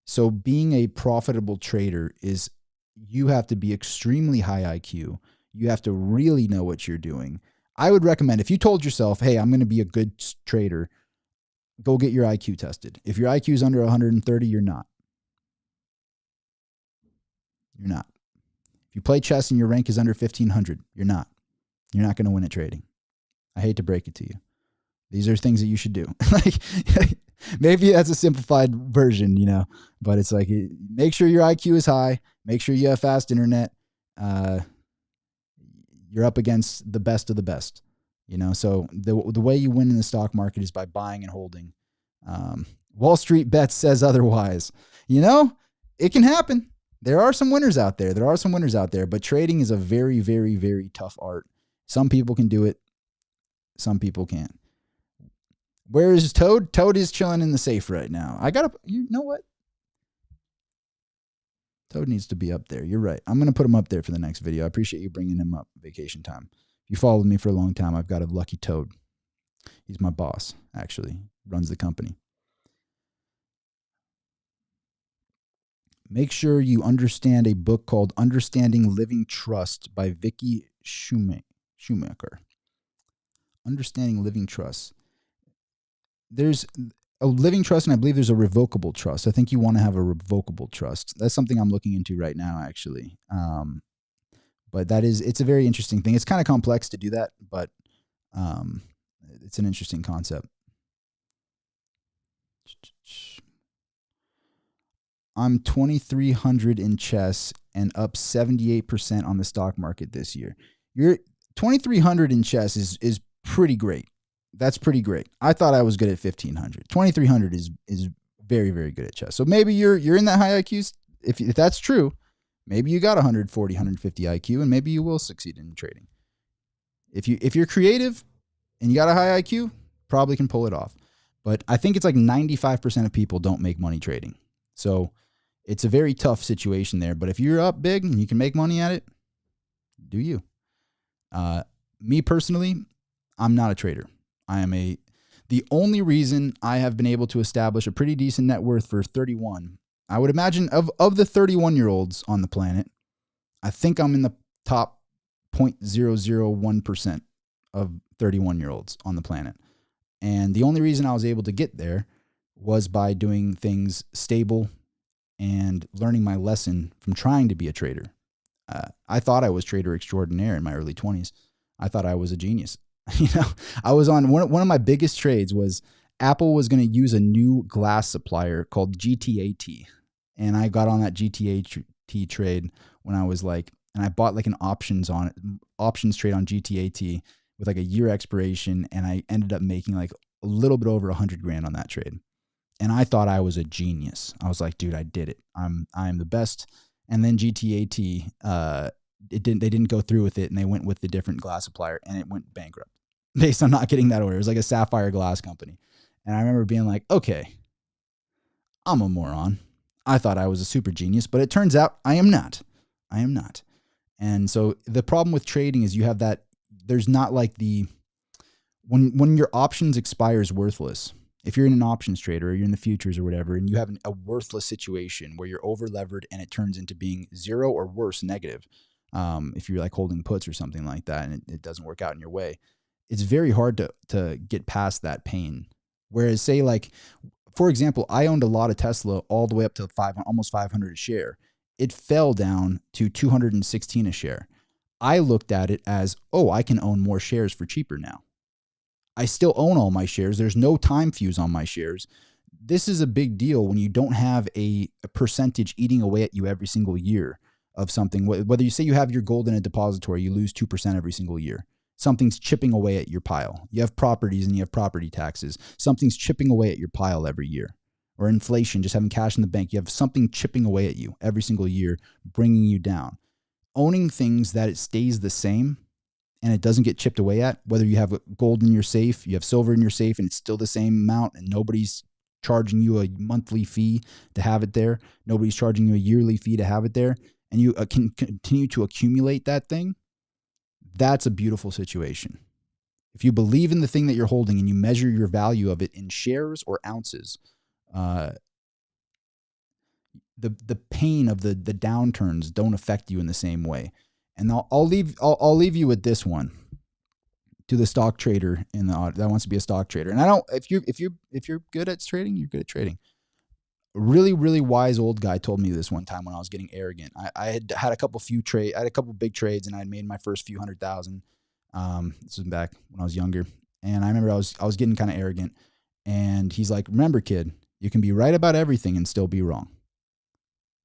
So being a profitable trader you have to be extremely high IQ. You have to really know what you're doing. I would recommend, if you told yourself, hey, I'm going to be a good trader, go get your IQ tested. If your IQ is under 130, you're not. You're not. If you play chess and your rank is under 1500, you're not. You're not going to win at trading. I hate to break it to you. These are things that you should do. Maybe that's a simplified version, but it's like, make sure your IQ is high. Make sure you have fast internet. You're up against the best of the best, so the way you win in the stock market is by buying and holding. Wall Street Bets says otherwise. It can happen. There are some winners out there. But trading is a very, very, very tough art. Some people can do it. Some people can't. Where is Toad? Toad is chilling in the safe right now. You know what? Toad needs to be up there. You're right. I'm going to put him up there for the next video. I appreciate you bringing him up. Vacation time. If you followed me for a long time, I've got a lucky Toad. He's my boss, actually. Runs the company. Make sure you understand a book called Understanding Living Trust by Vicky Schumacher. Understanding Living Trust. There's a living trust, and I believe there's a revocable trust. I think you want to have a revocable trust. That's something I'm looking into right now, actually. But it's a very interesting thing. It's kind of complex to do that, but it's an interesting concept. I'm 2,300 in chess and up 78% on the stock market this year. You're 2,300 in chess is pretty great. That's pretty great. I thought I was good at 1,500. 2,300 is very, very good at chess. So maybe you're in that high IQ. If that's true, maybe you got 140, 150 IQ, and maybe you will succeed in trading. If you're creative, and you got a high IQ, probably can pull it off. But I think it's like 95% of people don't make money trading. So it's a very tough situation there. But if you're up big and you can make money at it, do you? Me personally, I'm not a trader. The only reason I have been able to establish a pretty decent net worth for 31, I would imagine of the 31-year-olds on the planet, I think I'm in the top 0.001% of 31-year-olds on the planet. And the only reason I was able to get there was by doing things stable and learning my lesson from trying to be a trader. I thought I was trader extraordinaire in my early 20s. I thought I was a genius. I was on one of my biggest trades was Apple was going to use a new glass supplier called GTAT. And I got on that GTAT trade when I was like, and I bought like an options trade on GTAT with like a year expiration. And I ended up making like a little bit over $100,000 on that trade. And I thought I was a genius. I was like, dude, I did it. I'm the best. And then GTAT, they didn't go through with it, and they went with the different glass supplier, and it went bankrupt based on not getting that order. It was like a sapphire glass company. And I remember being like, okay, I'm a moron. I thought I was a super genius, but it turns out I am not. I am not. And so the problem with trading is you have that, there's not like when your options expire is worthless. If you're in an options trader or you're in the futures or whatever, and you have a worthless situation where you're over levered and it turns into being zero or worse, negative, if you're like holding puts or something like that and it doesn't work out in your way, it's very hard to get past that pain. Whereas say like, for example, I owned a lot of Tesla all the way up to almost 500 a share. It fell down to 216 a share. I looked at it as, oh, I can own more shares for cheaper now. I still own all my shares. There's no time fuse on my shares. This is a big deal when you don't have a percentage eating away at you every single year of something. Whether you say you have your gold in a depository, you lose 2% every single year. Something's chipping away at your pile. You have properties and you have property taxes. Something's chipping away at your pile every year. Or inflation, just having cash in the bank. You have something chipping away at you every single year, bringing you down. Owning things that it stays the same and it doesn't get chipped away at, whether you have gold in your safe, you have silver in your safe, and it's still the same amount, and nobody's charging you a monthly fee to have it there. Nobody's charging you a yearly fee to have it there, and you can continue to accumulate that thing. That's a beautiful situation. If you believe in the thing that you're holding and you measure your value of it in shares or ounces, the pain of the downturns don't affect you in the same way. And I'll leave you with this one to the stock trader in the that wants to be a stock trader. And I don't, if you're good at trading, you're good at trading. A really, really wise old guy told me this one time when I was getting arrogant. I had a couple big trades, and I had made my first few $100,000. This was back when I was younger, and I remember I was getting kind of arrogant. And he's like, "Remember, kid, you can be right about everything and still be wrong."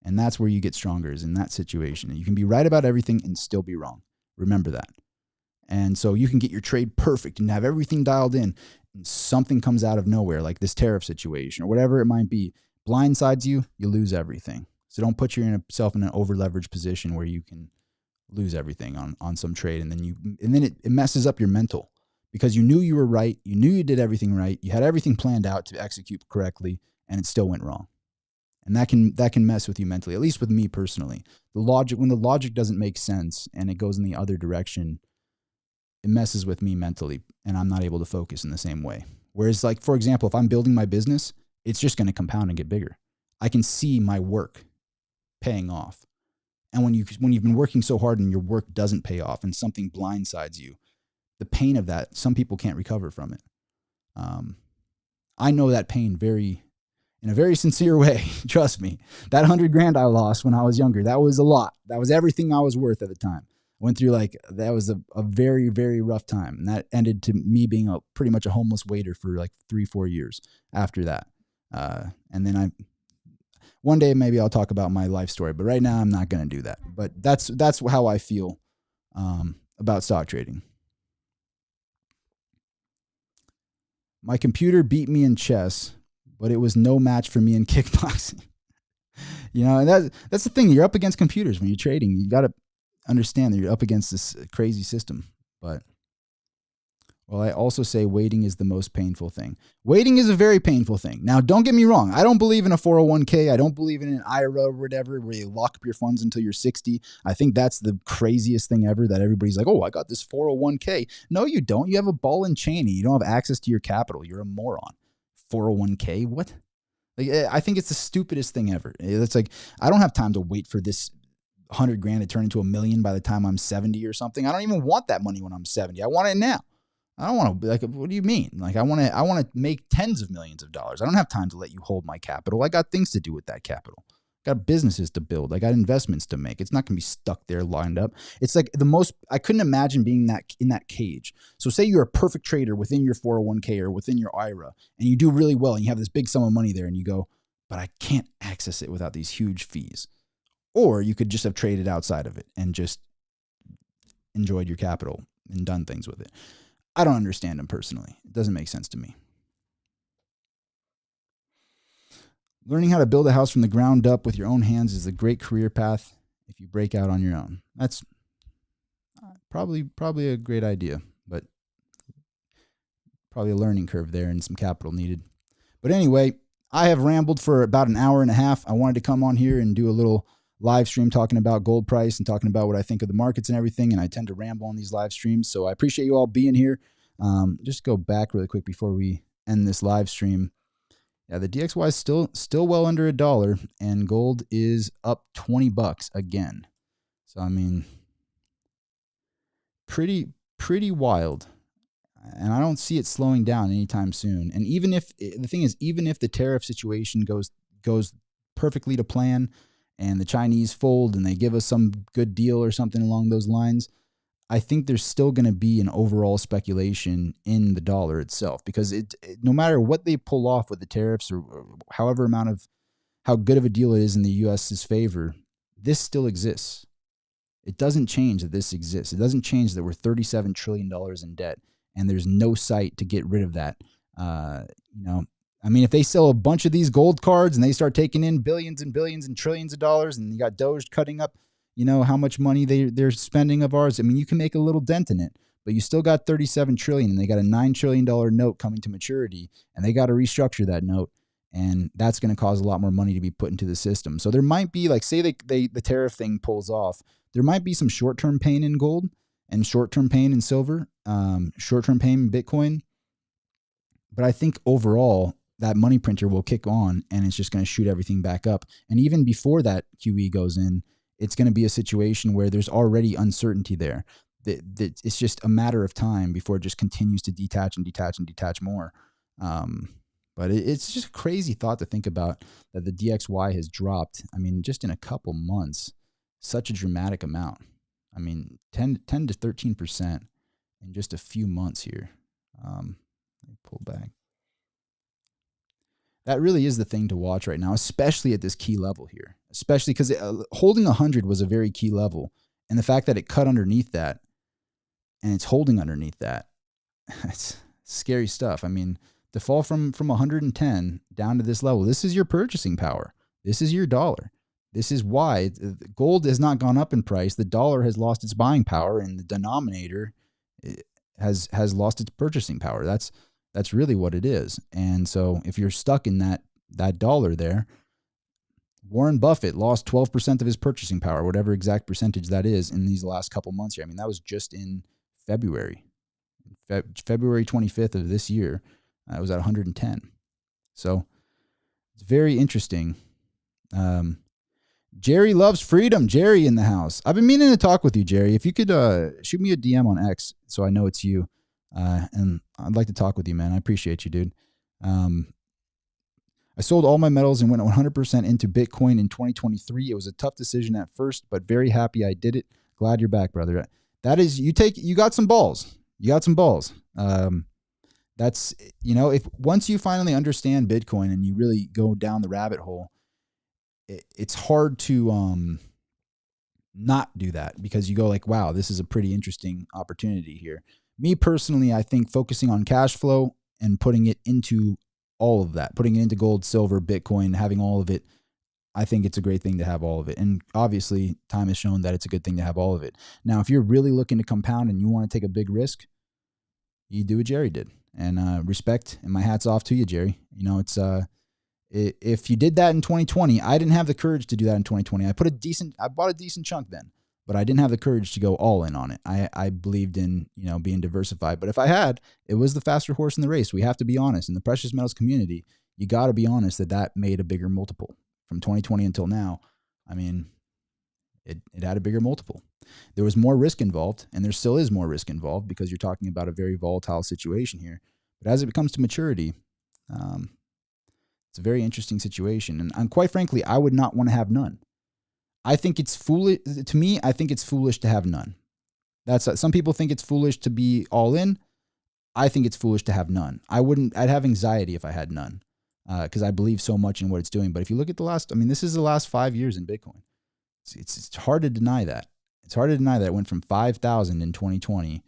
And that's where you get stronger, is in that situation. You can be right about everything and still be wrong. Remember that. And so you can get your trade perfect and have everything dialed in, and something comes out of nowhere, like this tariff situation or whatever it might be, blindsides you, you lose everything. So don't put yourself in an over-leveraged position where you can lose everything on some trade, and then it messes up your mental, because you knew you were right, you knew you did everything right, you had everything planned out to execute correctly, and it still went wrong. And that can mess with you mentally, at least with me personally. When the logic doesn't make sense and it goes in the other direction, it messes with me mentally, and I'm not able to focus in the same way. Whereas, like, for example, if I'm building my business, it's just going to compound and get bigger. I can see my work paying off. And when you've been working so hard and your work doesn't pay off and something blindsides you, the pain of that, some people can't recover from it. I know that pain in a very sincere way. Trust me. That $100,000 I lost when I was younger, that was a lot. That was everything I was worth at the time. I went through that was a very, very rough time. And that ended to me being pretty much a homeless waiter for like 3-4 years after that. And then one day maybe I'll talk about my life story, but right now I'm not going to do that. But that's how I feel about stock trading. My computer beat me in chess, but it was no match for me in kickboxing. And that's the thing. You're up against computers when you're trading. You got to understand that you're up against this crazy system. But Well, I also say waiting is the most painful thing. Waiting is a very painful thing. Now, don't get me wrong. I don't believe in a 401k. I don't believe in an IRA or whatever where you lock up your funds until you're 60. I think that's the craziest thing ever, that everybody's like, oh, I got this 401k. No, you don't. You have a ball and chain and you don't have access to your capital. You're a moron. 401k? What? Like, I think it's the stupidest thing ever. It's like, I don't have time to wait for this 100 grand to turn into $1 million by the time I'm 70 or something. I don't even want that money when I'm 70. I want it now. I don't want to, like, what do you mean? Like, I want to make tens of millions of dollars. I don't have time to let you hold my capital. I got things to do with that capital. I got businesses to build. I got investments to make. It's not going to be stuck there lined up. It's like I couldn't imagine being in that cage. So say you're a perfect trader within your 401k or within your IRA, and you do really well and you have this big sum of money there and you go, but I can't access it without these huge fees. Or you could just have traded outside of it and just enjoyed your capital and done things with it. I don't understand them personally. It doesn't make sense to me. Learning how to build a house from the ground up with your own hands is a great career path if you break out on your own. That's probably a great idea, but probably a learning curve there and some capital needed. But anyway, I have rambled for about an hour and a half. I wanted to come on here and do a little live stream talking about gold price and talking about what I think of the markets and everything. And I tend to ramble on these live streams. So I appreciate you all being here. Just go back really quick before we end this live stream. Yeah, the DXY is still well under $1, and gold is up $20 again. So I mean, pretty wild. And I don't see it slowing down anytime soon. And even if the tariff situation goes perfectly to plan, and the Chinese fold and they give us some good deal or something along those lines, I think there's still going to be an overall speculation in the dollar itself, because no matter what they pull off with the tariffs or how good of a deal it is in the U.S.'s favor, this still exists. It doesn't change that this exists. It doesn't change that we're $37 trillion in debt and there's no sight to get rid of that. I mean, if they sell a bunch of these gold cards and they start taking in billions and billions and trillions of dollars, and you got Doge cutting up, how much money they're spending of ours. I mean, you can make a little dent in it, but you still got 37 trillion, and they got a $9 trillion note coming to maturity, and they got to restructure that note. And that's going to cause a lot more money to be put into the system. So there might be, like, say the tariff thing pulls off, there might be some short-term pain in gold and short-term pain in silver, short-term pain in Bitcoin. But I think overall, that money printer will kick on and it's just going to shoot everything back up. And even before that QE goes in, it's going to be a situation where there's already uncertainty there. It's just a matter of time before it just continues to detach and detach and detach more. But it's just a crazy thought to think about, that the DXY has dropped. I mean, just in a couple months, such a dramatic amount. I mean, 10 to 13% in just a few months here. Let me pull back. That really is the thing to watch right now, especially at this key level here, especially because holding 100 was a very key level. And the fact that it cut underneath that and it's holding underneath that, it's scary stuff. I mean, to fall from 110 down to this level, this is your purchasing power. This is your dollar. This is why gold has not gone up in price. The dollar has lost its buying power, and the denominator has lost its purchasing power. That's really what it is. And so if you're stuck in that dollar there, Warren Buffett lost 12% of his purchasing power, whatever exact percentage that is, in these last couple months here. I mean, that was just in February. February 25th of this year, it was at 110. So it's very interesting. Jerry loves freedom. Jerry in the house. I've been meaning to talk with you, Jerry. If you could shoot me a DM on X so I know it's you. And I'd like to talk with you, man. I appreciate you, dude. I sold all my metals and went 100% into Bitcoin in 2023. It was a tough decision at first, but very happy I did it. Glad you're back, brother. That is, you got some balls. You got some balls. That's, if once you finally understand Bitcoin and you really go down the rabbit hole, it's hard to not do that, because you go like, wow, this is a pretty interesting opportunity here. Me personally, I think focusing on cash flow and putting it into all of that, putting it into gold, silver, Bitcoin, having all of it, I think it's a great thing to have all of it. And obviously, time has shown that it's a good thing to have all of it. Now, if you're really looking to compound and you want to take a big risk, you do what Jerry did, and respect, and my hat's off to you, Jerry. You know, it's if you did that in 2020, I didn't have the courage to do that in 2020. I bought a decent chunk then, but I didn't have the courage to go all in on it. I believed in, you know, being diversified, but if I had, it was the faster horse in the race. We have to be honest. In the precious metals community, you got to be honest that made a bigger multiple from 2020 until now. I mean, it had a bigger multiple. There was more risk involved, and there still is more risk involved because you're talking about a very volatile situation here. But as it becomes to maturity, it's a very interesting situation. And quite frankly, I would not want to have none. I think it's foolish. To me, I think it's foolish to have none. Some people think it's foolish to be all in. I think it's foolish to have none. I'd have anxiety if I had none because I believe so much in what it's doing. But if you look at this is the last 5 years in Bitcoin. It's hard to deny that. It's hard to deny that it went from 5,000 in 2020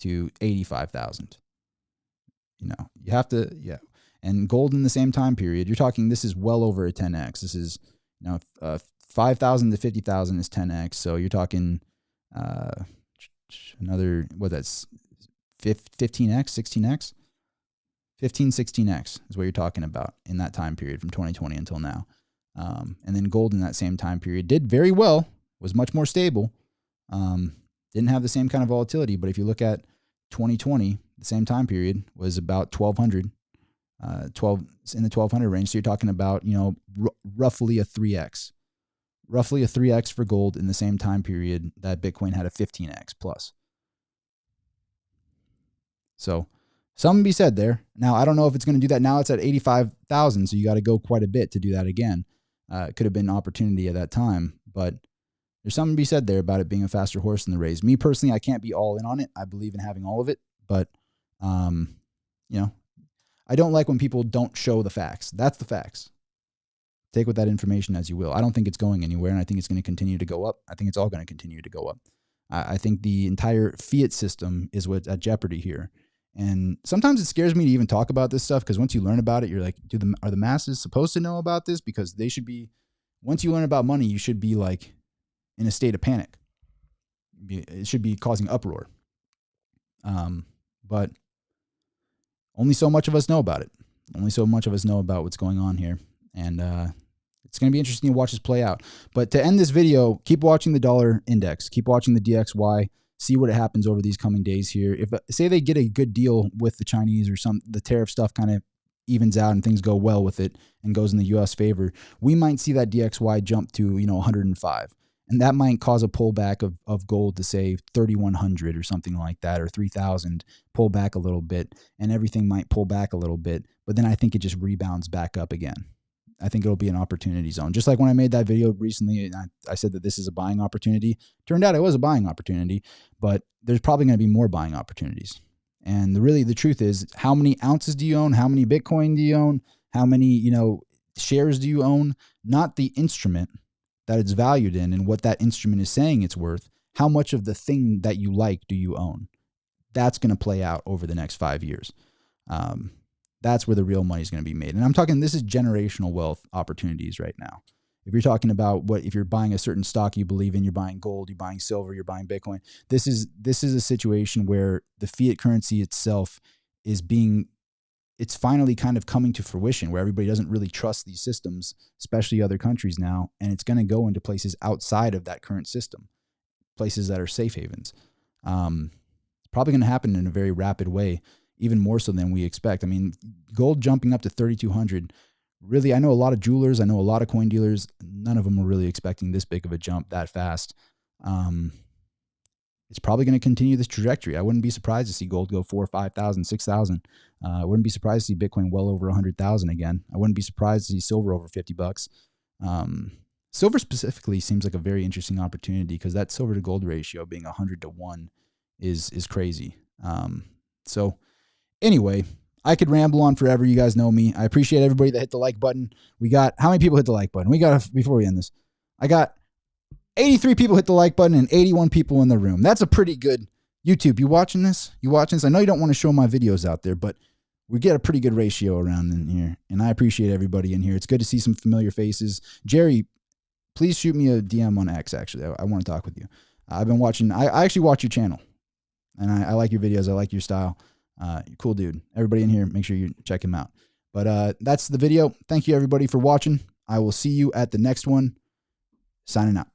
to 85,000. You know, you have to, yeah. And gold in the same time period, you're talking, this is well over a 10x. This is, 5,000 to 50,000 is 10x. So you're talking another, that's 15x, 16x? 16x is what you're talking about in that time period from 2020 until now. And then gold in that same time period did very well, was much more stable, didn't have the same kind of volatility. But if you look at 2020, the same time period was about 1,200, in the 1,200 range. So you're talking about, roughly a 3x. Roughly a 3x for gold in the same time period that Bitcoin had a 15x plus. So something to be said there. Now, I don't know if it's going to do that. Now it's at 85,000, so you got to go quite a bit to do that again. It could have been an opportunity at that time, but there's something to be said there about it being a faster horse in the race. Me personally, I can't be all in on it. I believe in having all of it, but I don't like when people don't show the facts. That's the facts. Take with that information as you will. I don't think it's going anywhere, and I think it's going to continue to go up. I think it's all going to continue to go up. I think the entire fiat system is what's at jeopardy here. And sometimes it scares me to even talk about this stuff because once you learn about it, you're like, are the masses supposed to know about this? Because they should be, once you learn about money, you should be like in a state of panic. It should be causing uproar. But only so much of us know about it. Only so much of us know about what's going on here. And it's going to be interesting to watch this play out. But to end this video, keep watching the dollar index. Keep watching the DXY. See what happens over these coming days here. If say they get a good deal with the Chinese or the tariff stuff kind of evens out and things go well with it and goes in the U.S. favor, we might see that DXY jump to 105. And that might cause a pullback of gold to say 3,100 or something like that, or 3,000, pull back a little bit, and everything might pull back a little bit. But then I think it just rebounds back up again. I think it'll be an opportunity zone. Just like when I made that video recently, and I said that this is a buying opportunity. Turned out it was a buying opportunity, but there's probably going to be more buying opportunities. And the truth is, how many ounces do you own? How many Bitcoin do you own? How many, shares do you own? Not the instrument that it's valued in and what that instrument is saying it's worth. How much of the thing that you like do you own? That's going to play out over the next 5 years. That's where the real money is going to be made. And I'm talking, this is generational wealth opportunities right now. If you're talking about if you're buying a certain stock you believe in, you're buying gold, you're buying silver, you're buying Bitcoin. This is a situation where the fiat currency itself it's finally kind of coming to fruition, where everybody doesn't really trust these systems, especially other countries now. And it's going to go into places outside of that current system, places that are safe havens. It's probably going to happen in a very rapid way, even more so than we expect. I mean, gold jumping up to 3,200. Really, I know a lot of jewelers. I know a lot of coin dealers. None of them were really expecting this big of a jump that fast. It's probably going to continue this trajectory. I wouldn't be surprised to see gold go 4,000, 5,000, 6,000. I wouldn't be surprised to see Bitcoin well over 100,000 again. I wouldn't be surprised to see silver over $50. Silver specifically seems like a very interesting opportunity because that silver to gold ratio being 100 to 1 is crazy. So anyway, I could ramble on forever. You guys know me. I appreciate everybody that hit the like button. How many people hit the like button? Before we end this, I got 83 people hit the like button and 81 people in the room. That's a pretty good YouTube. You watching this? I know you don't want to show my videos out there, but we get a pretty good ratio around in here. And I appreciate everybody in here. It's good to see some familiar faces. Jerry, please shoot me a DM on X, actually. I want to talk with you. I've been watching. I actually watch your channel. And I like your videos. I like your style. Cool dude. Everybody in here, make sure you check him out. But that's the video. Thank you everybody for watching. I will see you at the next one. Signing out.